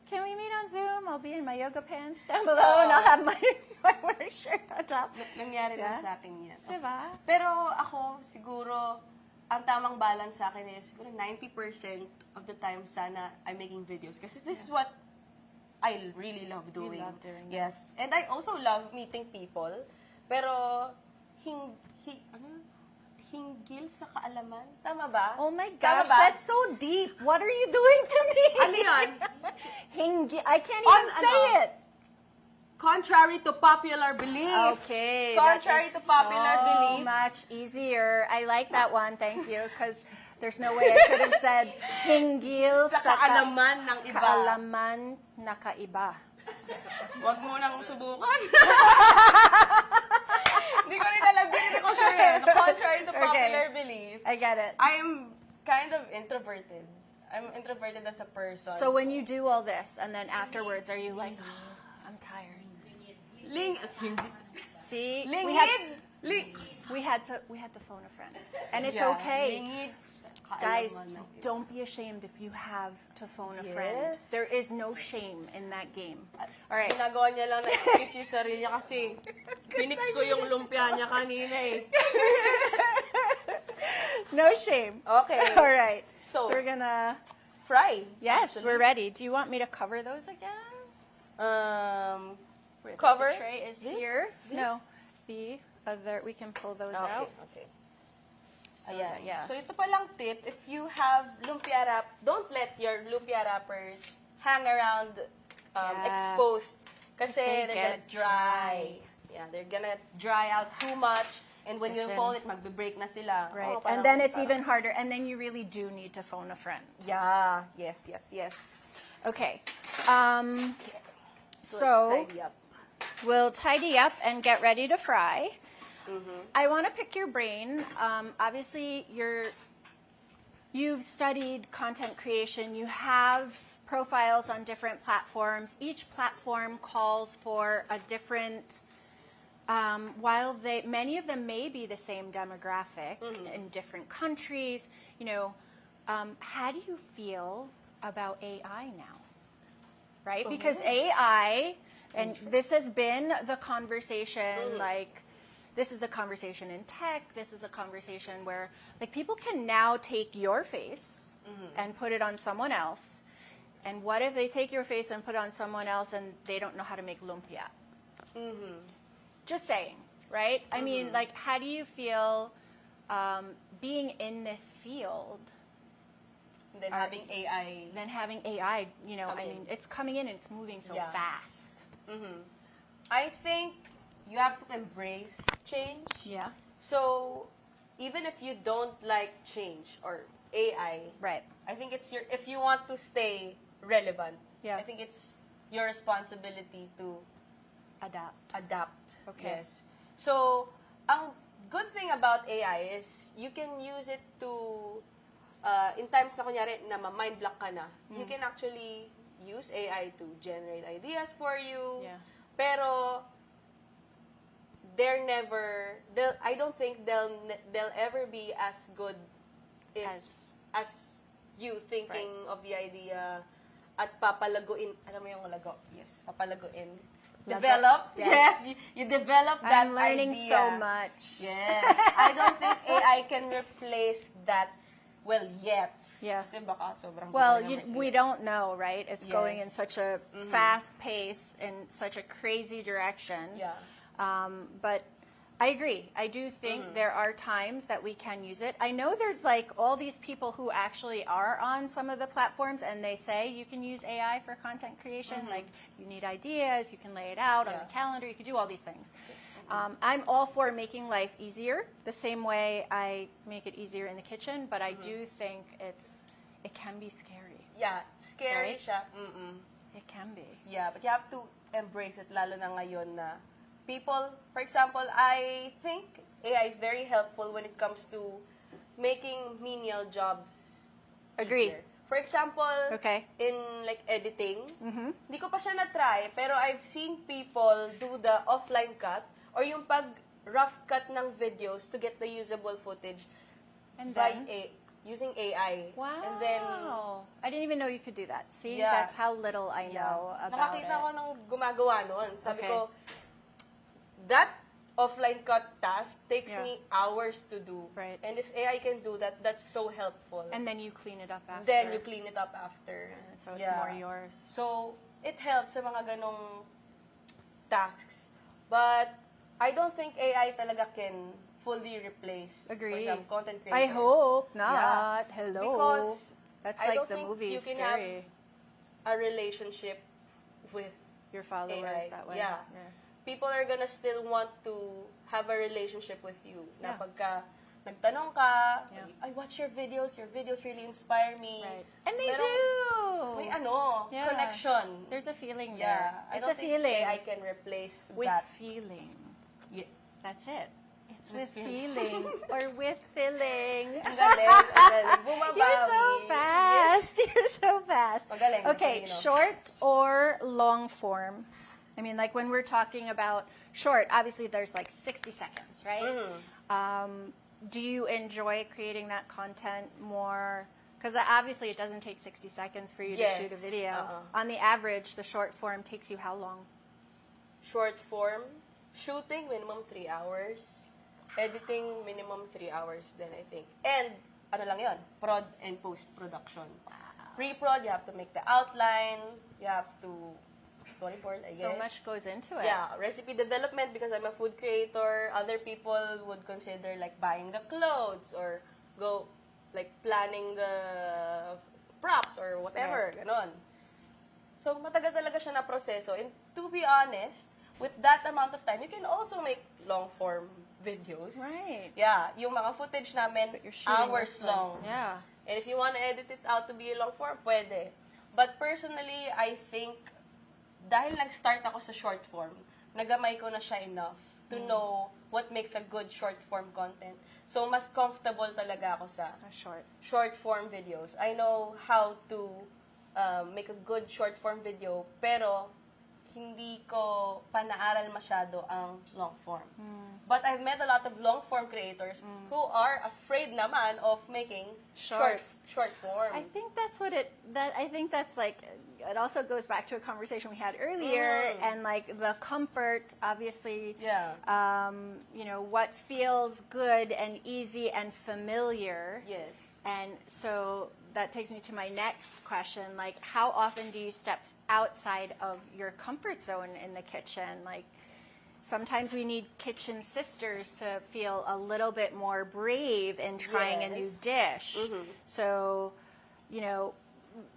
can we meet on Zoom? I'll be in my yoga pants down below and I'll have my work shirt on top. Nangyari na Yeah. sa akin yan. Diba? Pero ako, siguro, ang tamang balance sa akin is siguro 90% of the time sana I'm making videos. Kasi this is what I really love doing. You love doing Yes. And I also love meeting people. Pero, hinggil sa kaalaman. Tama ba? Oh my Tama gosh, ba? that's so deep. What are you doing to me? Ano yun? I can't even say it. Contrary to popular belief. Okay. Contrary that to is popular so belief. much easier. I like that one. Thank you. Because there's no way I could have said hinggil Sa kaalaman ng iba. Kaalaman na kaiba. Huwag mo nang subukan. Hindi ko rin alam, hindi ko sure eh. So, contrary to popular belief, I get it. I'm kind of introverted. I'm introverted as a person. So when you do all this and then afterwards, are you like, I'm tired? See, Lingid! we had to phone a friend, and it's Yeah, okay. lingid. Guys, Kaalaman ng iba. don't be ashamed if you have to phone a friend. Yes. There is no shame in that game. All right. Ginagawa niya lang na excuse yung sarili niya kasi pinix ko yung lumpia niya kanina eh. No shame. Okay. All right. So, we're gonna. Fry. Yes, actually. we're ready. Do you want me to cover those again? Cover? The tray is here. No, the other. We can pull those out. Okay. So Ayan. that- yeah. So ito palang tip, if you have lumpia wrap, don't let your lumpia wrappers hang around Yeah. exposed. Kasi They they're get gonna dry. Yeah, they're gonna dry out too much. And when you Listen. fold it, magbe-break na sila. Right. Oh, And parang- then it's even harder. And then you really do need to phone a friend. Yeah. Yes. Okay. So, So let's tidy up. we'll tidy up and get ready to fry. Mm-hmm. I want to pick your brain. Obviously, you've studied content creation. You have profiles on different platforms. Each platform calls for a different. While many of them may be the same demographic in different countries, how do you feel about AI now? Right? Because AI, and this has been the conversation, this is the conversation in tech, this is a conversation where, people can now take your face and put it on someone else. And what if they take your face and put it on someone else and they don't know how to make lumpia? Just saying, right? I mean, how do you feel being in this field? And then having AI. Then having AI, Come in. it's coming in and it's moving so Yeah. fast. I think you have to embrace change. Yeah. So, even if you don't like change or AI, Right. I think if you want to stay relevant, Yeah. I think it's your responsibility to adapt. Okay. Yes. So, ang good thing about AI is you can use it to, in times na kunyari na ma-mind block ka na, you can actually use AI to generate ideas for you. Yeah. Pero, I don't think they'll ever be as good as you thinking of the idea at papalaguin. Alam mo yung lago? Yes, papalaguin. Develop? Yes. Yes, you develop that I'm learning idea. so much. Yes. I don't think AI can replace that yet. Yeah. Kasi baka sobrang Well, gulo naman we sila. don't know, right? It's going in Yes. such a fast pace and such a crazy direction. Yeah. But I agree. I do think there are times that we can use it. I know there's like all these people who actually are on some of the platforms and they say you can use AI for content creation. Like you need ideas, you can lay it out on Yeah. the calendar, you can do all these things. I'm all for making life easier, the same way I make it easier in the kitchen, but I do think it can be scary. Yeah, scary Right? siya. It can be. Yeah, but you have to embrace it, lalo na ngayon na people, for example, I think AI is very helpful when it comes to making menial jobs Agree. easier. For example, Okay. in like editing, hindi ko pa siya na-try, pero I've seen people do the offline cut or yung pag rough cut ng videos to get the usable footage And by then? using AI. Wow. And then, I didn't even know you could do that. See, Yeah. that's how little I know about nakakita it. ko nung gumagawa nun. Sabi Okay. ko, that offline cut task takes Yeah. me hours to do. Right. And if AI can do that, that's so helpful. And then you clean it up after. then you clean it up after. So it's Yeah. more yours. So, it helps sa mga ganong tasks. But, I don't think AI talaga can fully replace, Agree. for example, content I creators. hope not. Yeah. Hello. Because That's I like don't the think movie you is can scary. have a relationship with Your followers AI. that way. Yeah. People are gonna still want to have a relationship with you. Na Yeah. pagka nagtanong ka, Yeah. I watch your videos really inspire me. Right. And they Merong- do. May Yeah. connection. There's a feeling Yeah. there. I It's don't a think feeling. AI can replace With that. feeling. Yeah. That's it. It's With with feeling or with feeling. Ang galing, ang galing. Bumabawi. You're so fast. You're so fast. Magaling, Okay, Filipino. short or long form? I mean, like when we're talking about short, obviously there's like 60 seconds, right? Do you enjoy creating that content more? Because obviously it doesn't take 60 seconds for you Yes. to shoot a video. Uh-uh. On the average, the short form takes you how long? Short form, shooting minimum 3 hours. Editing minimum 3 hours then I think. And ano lang yon, prod and post-production. Pre-prod, you have to make the outline, you have to storyboard, I guess. So much goes into it. Yeah, recipe development because I'm a food creator. Other people would consider like buying the clothes or go like planning the props or whatever, ganon. So matagal talaga siya na proseso. And to be honest, with that amount of time, you can also make long form videos. Right. Yeah, yung mga footage namin But you're shooting hours this one. long. Yeah. And if you want to edit it out to be a long form, pwede. But personally, I think, dahil nag-start ako sa short form, nagamay ko na siya enough to know what makes a good short form content. So, mas comfortable talaga ako sa short form videos. I know how to make a good short form video, pero hindi ko panaaral masyado ang long form. But I've met a lot of long form creators who are afraid naman of making short form. I think that's what I think that's like, it also goes back to a conversation we had earlier, and like the comfort, obviously, you know, what feels good and easy and familiar. Yes. And so that takes me to my next question, like how often do you step outside of your comfort zone in the kitchen? Like sometimes we need kitchen sisters to feel a little bit more brave in trying a new dish. So, you know,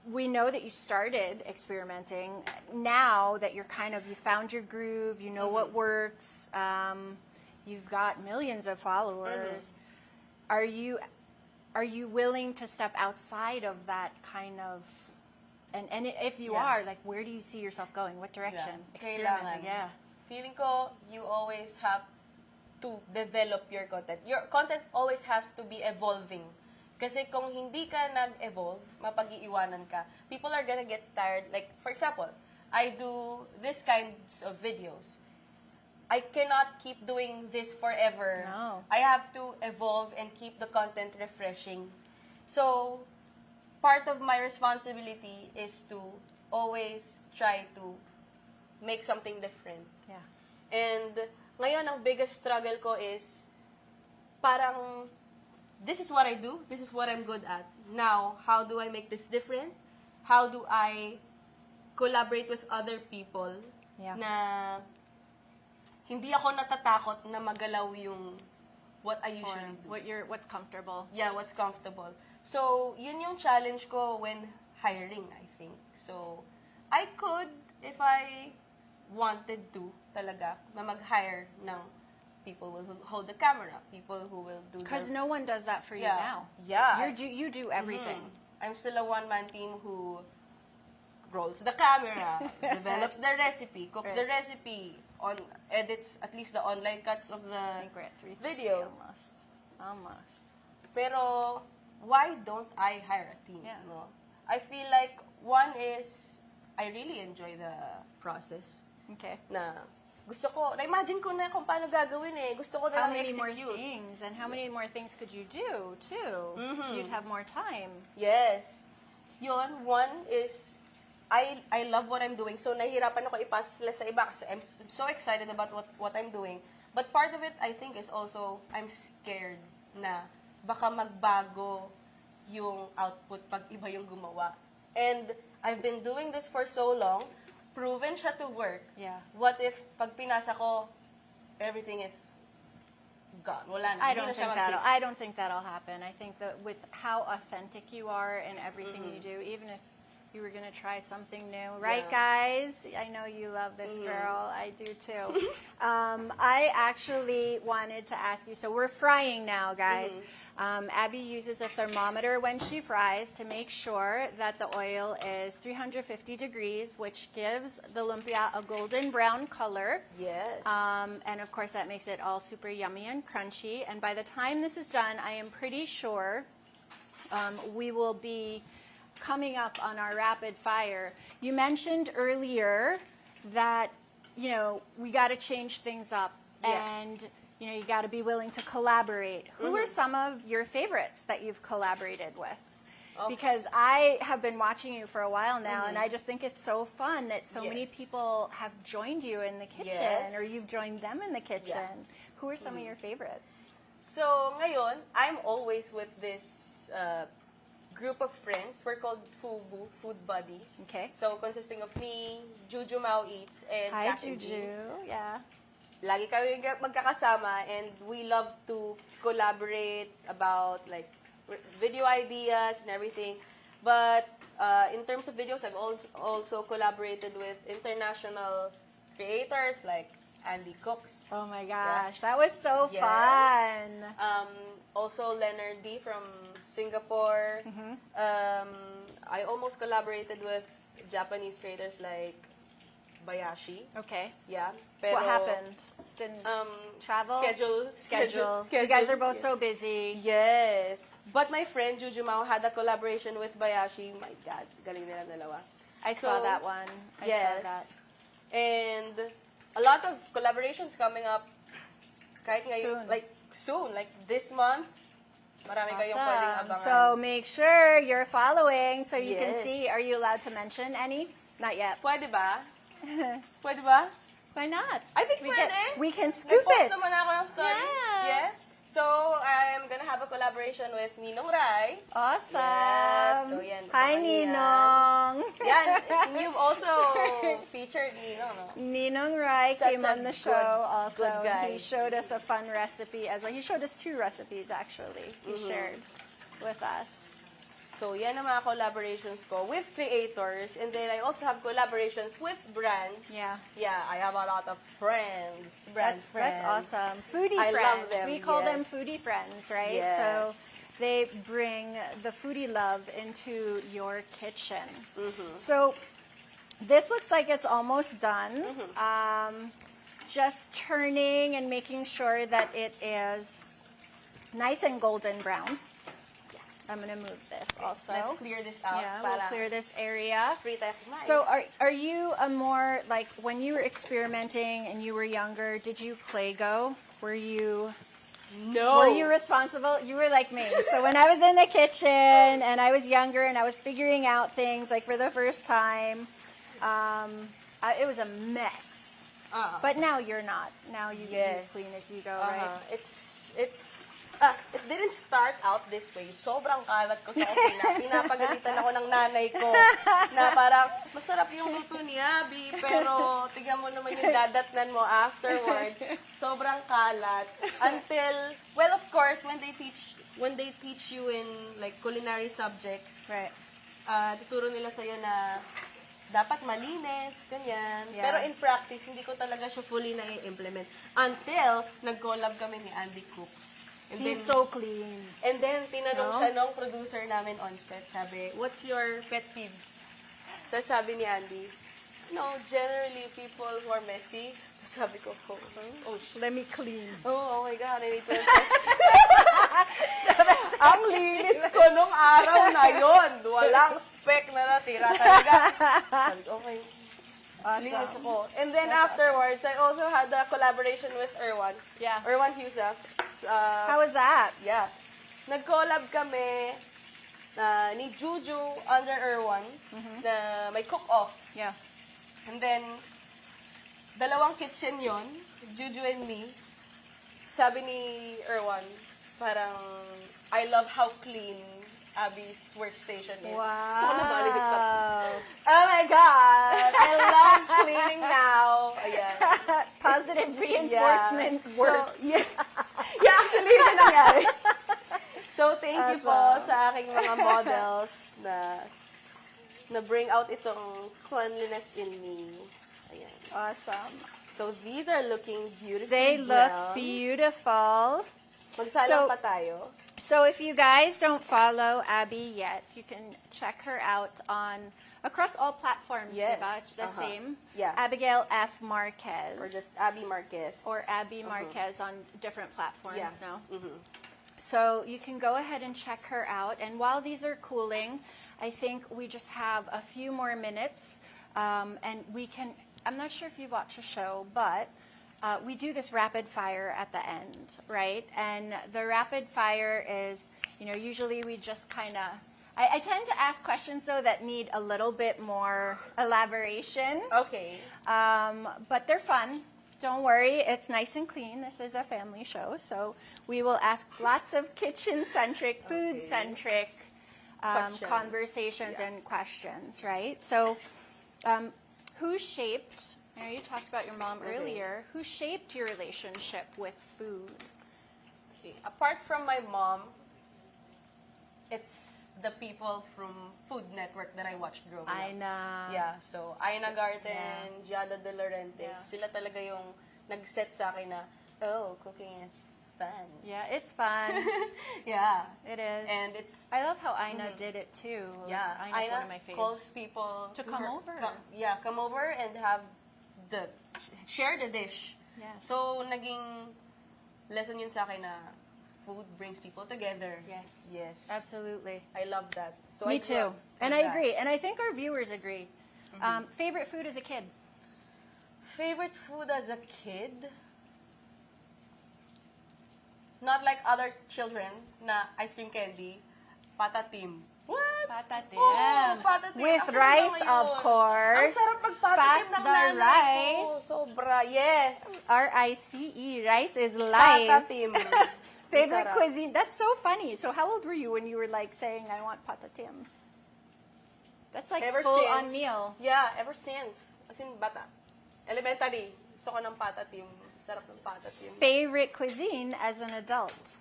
we know that you started experimenting. Now that you're you found your groove, you know what works, you've got millions of followers. Are you willing to step outside of that kind of And if you Yeah. are, like, where do you see yourself going? What direction? Kailangan. Yeah. Feeling ko, you always have to develop your content. Your content always has to be evolving. Kasi kung hindi ka nag-evolve, mapag-iiwanan ka. People are gonna get tired. Like, for example, I do this kinds of videos. I cannot keep doing this forever. No. I have to evolve and keep the content refreshing. So, part of my responsibility is to always try to make something different. Yeah. And ngayon, ang biggest struggle ko is parang, this is what I do, this is what I'm good at. Now, how do I make this different? How do I collaborate with other people Yeah. na hindi ako natatakot na magalaw yung what I usually do. What's comfortable. Yeah, what's comfortable. So, yun yung challenge ko when hiring, I think. So, I could, if I wanted to, talaga, na mag-hire ng people who will hold the camera, people who will do Because no one does that for you Yeah. now. Yeah. You do everything. I'm still a one-man team who rolls the camera, develops the recipe, cooks the recipe, edits at least the online cuts of the I think we're at 3:50 videos. Almost. Pero, why don't I hire a team? Yeah. No? I feel like, one is, I really enjoy the process. Okay. Na, gusto ko, na-imagine ko na kung paano gagawin eh. Gusto ko na How lang many more execute. things? And how many more things could you do, too? You'd have more time. Yes. Yun, one is, I love what I'm doing. So, nahihirapan ako ipasa sila sa iba kasi I'm so excited about what I'm doing. But part of it, I think, is also, I'm scared na baka magbago yung output pag iba yung gumawa. And I've been doing this for so long, proven siya to work. Yeah. What if pag pinasa ko, everything is gone? Wala na. I Hindi don't na siya think mag-click. I don't think that'll happen. I think that with how authentic you are in everything you do, even if you were going to try something new. Right, guys? I know you love this girl. I do, too. I actually wanted to ask you, so we're frying now, guys. Abby uses a thermometer when she fries to make sure that the oil is 350 degrees, which gives the lumpia a golden brown color. Yes. And of course, that makes it all super yummy and crunchy. And by the time this is done, I am pretty sure we will be coming up on our rapid fire. You mentioned earlier that, we got to change things up. Yeah. And, you got to be willing to collaborate. Who are some of your favorites that you've collaborated with? Because I have been watching you for a while now, and I just think it's so fun that so many people have joined you in the kitchen, or you've joined them in the kitchen. Who are some of your favorites? So, ngayon, I'm always with this group of friends. We're called FUBU, Food Buddies. Okay. So, consisting of me, Juju Mau Eats, and Hi, Kat and Juju. Jean. Yeah. Lagi kami magkakasama, and we love to collaborate about, like, video ideas and everything. But in terms of videos, I've also collaborated with international creators like Andy Cooks. Oh my gosh, that was so Yes. fun. Also Leonard D from Singapore. I almost collaborated with Japanese creators like Bayashi. Okay. Yeah. What happened? Didn't travel? Schedule. You guys are both so busy. Yes. But my friend Juju Mao had a collaboration with Bayashi. My God, galing nila dalawa. I saw that one. I saw that. And a lot of collaborations coming up kahit ngayon, Soon. soon, like this month. Marami kayong pwedeng abangan. So make sure you're following so you can Yes. see. Are you allowed to mention any? Not yet. Pwede ba? Pwede ba? Why not? I think we pwede. we can scoop May post it. naman ako ng story. Yeah. Yes. So, I'm gonna have a collaboration with Ninong Rai. Awesome. Yes. So, yan. Hi, Abangan yan. Ninong. Yan. You've also featured Ninong, no? Ninong Rai Such came a on the show good- also. good guy. He showed us a fun recipe as well. He showed us 2 recipes, actually. He shared with us. So, yan ang mga collaborations ko with creators. And then, I also have collaborations with brands. Yeah. Yeah, I have a lot of friends. Brand That's friends. awesome. Foodie I friends. love them, We call them yes. foodie friends, right? Yes. So they bring the foodie love into your kitchen. So this looks like it's almost done. Just turning and making sure that it is nice and golden brown. I'm going to move this also. Let's clear this out. Yeah, we'll clear this area. Free tayo kumain. So are you a more, like, when you were experimenting and you were younger, did you Play-Go? Were you responsible? You were like me. So when I was in the kitchen and I was younger and I was figuring out things, like, for the first time, it was a mess. But now you're not. Now you clean as you go, right? It didn't start out this way. Sobrang kalat ko sa kusina. Pinapagalitan ako ng nanay ko na parang, masarap yung luto ni Abi, pero tignan mo naman yung dadatnan mo afterwards. Sobrang kalat. Until, well, of course, when they teach you in like culinary subjects, Right. tuturo nila sa'yo na dapat malinis, ganyan. Yeah. Pero in practice, hindi ko talaga siya fully na-implement. Until, nag-collab kami ni Andy Cooks. And He's then, so clean. And then, tinanong No? siya nung producer namin on set, sabi, what's your pet peeve? Tapos sabi ni Andy, generally people who are messy. Tapos sabi ko, Let me clean. oh my God, I need to Ang linis ko nung araw na yon. Walang speck na natira talaga. Sabi ko, okay. Awesome. Linis ako. And then afterwards, I also had a collaboration with Erwan. Yeah. Erwan Husa. How was that? Yeah. Nag-collab kami ni Juju under Erwan na may cook-off. Yeah. And then, dalawang kitchen yon, Juju and me. Sabi ni Erwan, parang, I love how clean Abby's workstation is. Wow. So, nabalik ko. Oh my God! I love cleaning now. Ayan. Positive reinforcement works. So, yeah, actually, yun ang nangyari. So, thank you po sa aking mga models na bring out itong cleanliness in me. Ayan. Awesome. So, these are looking beautiful. They look beautiful. Magsalang pa tayo. So if you guys don't follow Abby yet, you can check her out across all platforms. Yes. Diba? It's the same. Yeah. Abigail F. Marquez. Or just Abi Marquez. Or Abi Marquez on different platforms, Yeah. no? So you can go ahead and check her out. And while these are cooling, I think we just have a few more minutes. And we can, I'm not sure if you watch a show, but we do this rapid fire at the end, right? And the rapid fire is, usually we just kind of, I tend to ask questions, though, that need a little bit more elaboration. Okay. But they're fun. Don't worry, it's nice and clean. This is a family show, so we will ask lots of kitchen-centric, food-centric conversations and questions, right? So who shaped... I know you talked about your mom earlier. Who shaped your relationship with food? Okay. Apart from my mom, it's the people from Food Network that I watched growing up. Aina. Yeah, so Aina Garten, Giada De Laurentiis, sila talaga yung nag-set sa akin na, cooking is fun. Yeah, it's fun. Yeah. It is. And it's... I love how Aina did it too. Yeah. Aina's one of my favorites. Calls people To come over. Come over and share the dish. Yes. So, naging lesson yun sa akin na food brings people together. Yes. Yes. Absolutely. I love that. So Me I grew too. up And with I that. agree. And I think our viewers agree. Favorite food as a kid? Favorite food as a kid? Not like other children na ice cream candy. Patatim. What? Patatim. Oh, patatim. With Actually, rice, naman of yun. course. Ang sarap magpatatim ng Pasta nanay rice. ko. Sobra. Yes. R-I-C-E. Rice is life. Patatim. Favorite Sarap. cuisine. That's so funny. So how old were you when you were like saying, I want patatim? That's like full-on meal. Yeah, ever since. As in, bata. Elementary. Gusto ko ng patatim. Sarap ng patatim. Favorite cuisine as an adult?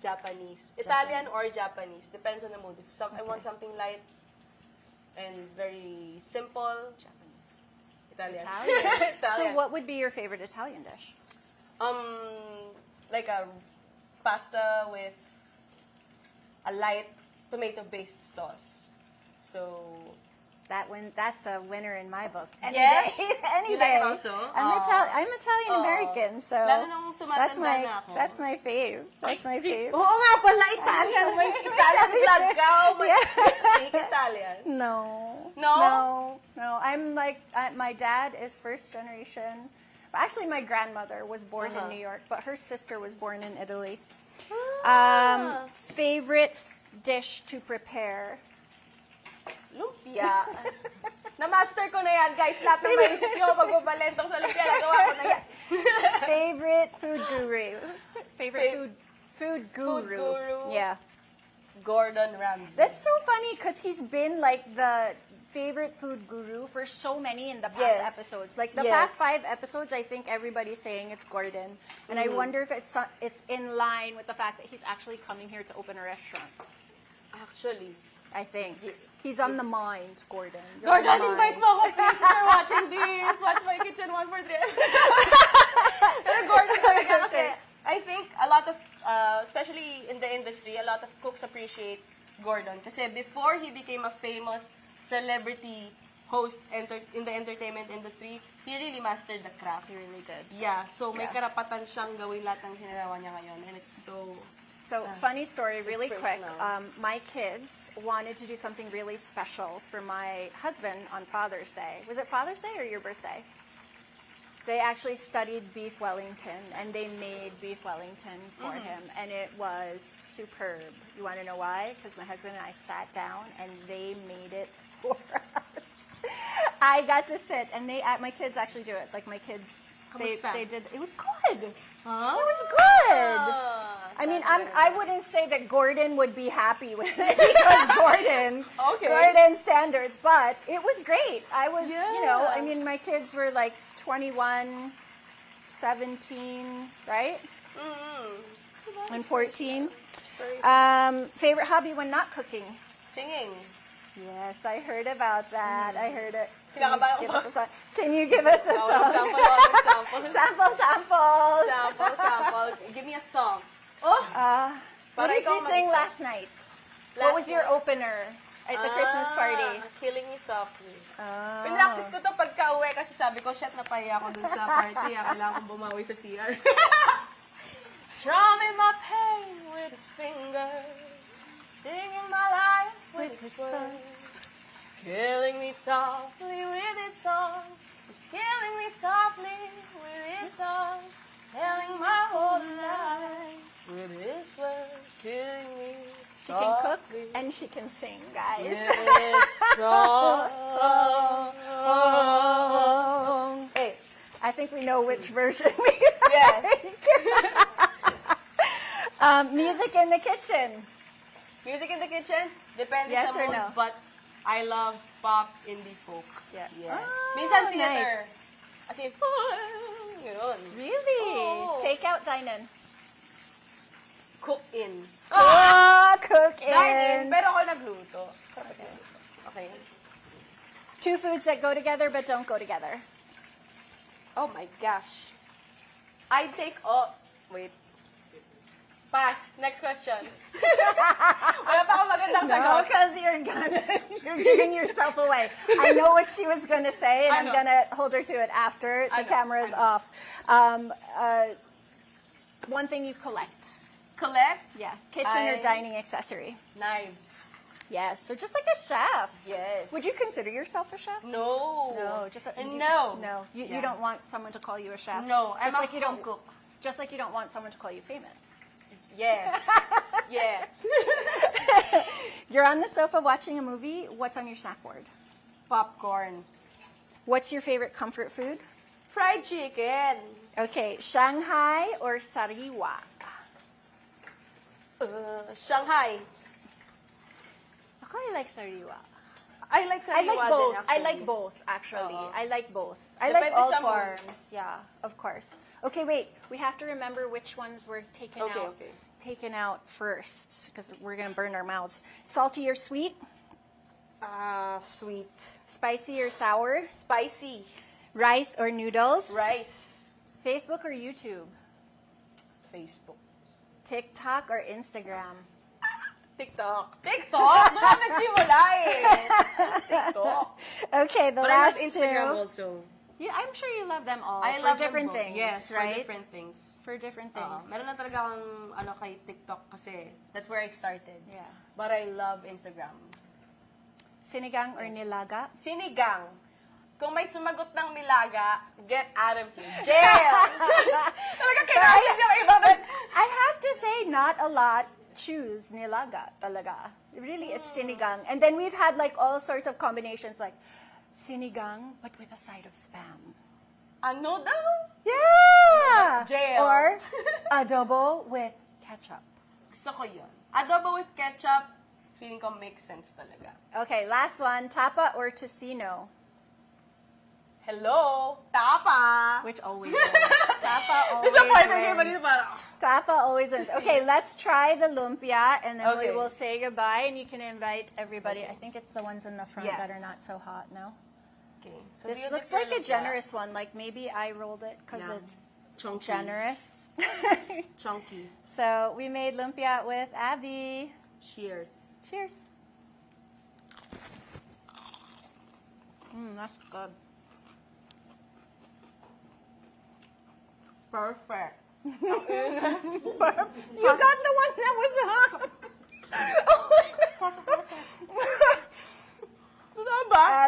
Japanese. Italian or Japanese. Depends on the mood. If I want something light and very simple, Japanese. Italian. So what would be your favorite Italian dish? Like a pasta with a light tomato-based sauce. So, That's a winner in my book. Any Yes? day. Any You like day. it also? I'm Italian American, so Lalo nung that's tumatanda my na ako. that's my fave. That's my fave. Oo nga pala, Italian. May Italian blood ka. Oh, may speak Italian. No. No? No. I'm like my dad is first generation. But actually, my grandmother was born in New York, but her sister was born in Italy. Favorite dish to prepare? Lumpia. Na-master ko na yan, guys. Lahat ng maisip nyo, magbabalentong sa lumpia, nagawa ko na yan. Favorite food guru? Favorite food guru? Food guru. Yeah. Gordon Ramsay. That's so funny because he's been like the favorite food guru for so many in the past Yes. episodes. Like the Yes. past 5 episodes, I think everybody's saying it's Gordon. And I wonder if it's in line with the fact that he's actually coming here to open a restaurant. Actually. I think. He's on the mind, Gordon. You're Gordon, on the invite mind. mo ako, please. If you're watching this, watch my kitchen 143. Pero Gordon talaga kasi, I think a lot of, especially in the industry, a lot of cooks appreciate Gordon. Kasi before he became a famous celebrity host in the entertainment industry, he really mastered the craft. He really did. Yeah, so may Yeah. karapatan siyang gawin lahat ng ginagawa niya ngayon. And it's so... So, funny story, really quick. inspirational. My kids wanted to do something really special for my husband on Father's Day. Was it Father's Day or your birthday? They actually studied beef Wellington, and they made beef Wellington for him, and it was superb. You want to know why? Because my husband and I sat down, and they made it for us. I got to sit, and my kids actually do it. Like my kids, Kamusta? they did. It was good. Huh? It was good. I mean, I wouldn't say that Gordon would be happy with it because Gordon standards, but it was great. I was, I mean, my kids were like 21, 17, right? And 14. Favorite hobby when not cooking? Singing. Yes, I heard about that. I heard it. Kinakabahan ko pa. Can you give us a song? Sample. Give me a song. What did ikaw you sing mag-isa. last night? What was your opener at the Christmas party? Killing Me Softly. Oh. Pinractice ko to pagka uwi kasi sabi ko, shit, napahiya ako dun sa party. Kailangan kong bumawi sa CR. Strumming my pain with his fingers, singing my life with his words. Killing me softly with his song. He's killing me softly with his song. Telling my whole life with his words. Killing me She can cook softly. and she can sing, guys. Yes, Hey, I think we know which version we yes. Music in the kitchen. Music in the kitchen? Depende Yes sa or mood, no? but I love pop, indie, folk. Yes. Yes. Ah, Minsan theater. nice. As in, yun. Really? Oo. Take out, dine in. Cook in. Cook Dine in, in. pero ako nagluto. Okay. 2 foods that go together but don't go together. Oh my gosh. I take all... Wait. Pass. Next question. Wala pa akong magandang No, sagot. because you're giving yourself away. I know what she was going to say, and I'm Ano? going to hold her to it after the Ano? camera is Ano? off. One thing you collect. Collect Yeah. Kitchen or dining accessory. knives. Yes. So just like a chef. Yes. Would you consider yourself a chef? No. No. Just No. No. You Yeah. don't want someone to call you a chef. No, Just I'm a like you don't home cook. Just like you don't want someone to call you famous. Yes. Yes. You're on the sofa watching a movie. What's on your snack board? Popcorn. What's your favorite comfort food? Fried chicken. Okay, Shanghai or Sariwa? Shanghai. Ako, I like Sariwa. I like I sariwa like din, both. I actually. like both, actually. Oo. I like both. I like Depende all sa mood. forms. Yeah, of course. Okay, wait. We have to remember which ones were taken Okay, out. okay. Taken out first, because we're gonna burn our mouths. Salty or sweet? Sweet. Spicy or sour? Spicy. Rice or noodles? Rice. Facebook or YouTube? Facebook. TikTok or Instagram? TikTok. TikTok? Doon ako nagsimula eh. TikTok. Okay, the But I love last Instagram two. also. Yeah, I'm sure you love them all I for love them different both. things, Yes, right? for different things. For different things. Meron na talaga akong kay TikTok kasi that's where I started. Yeah. But I love Instagram. Sinigang or nilaga? Sinigang. Kung may sumagot ng nilaga, get out of here. Jail! Talaga kinasin yung iba. I have to say, not a lot choose nilaga talaga. Really, it's sinigang. And then we've had like all sorts of combinations like sinigang, but with a side of spam. Ano daw? Yeah! Jail. Or adobo with ketchup. Gusto ko yun. Adobo with ketchup, feeling ko makes sense talaga. Okay, last one, tapa or tocino? Hello? Tapa! Which always wins. Tapa always Disappointed kayo ba wins. dito parang, Tapa always wins. Okay, let's try the lumpia, and then we Okay. will say goodbye, and you can invite everybody. I think it's the ones in the front Yes. that are not so hot now. Okay. So This do you looks dip your like a lumpia? generous one. Like maybe I rolled it because Yeah. it's Chunky. generous. Chunky. So we made lumpia with Abby. Cheers. Cheers. That's good. Perfect. You got the one that was hot.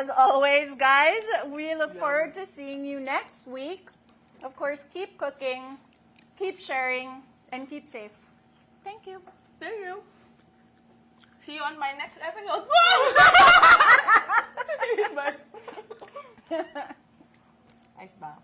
As always, guys, we look forward to seeing you next week. Of course, keep cooking, keep sharing, and keep safe. Thank you. Thank you. See you on my next episode. Ayos ba?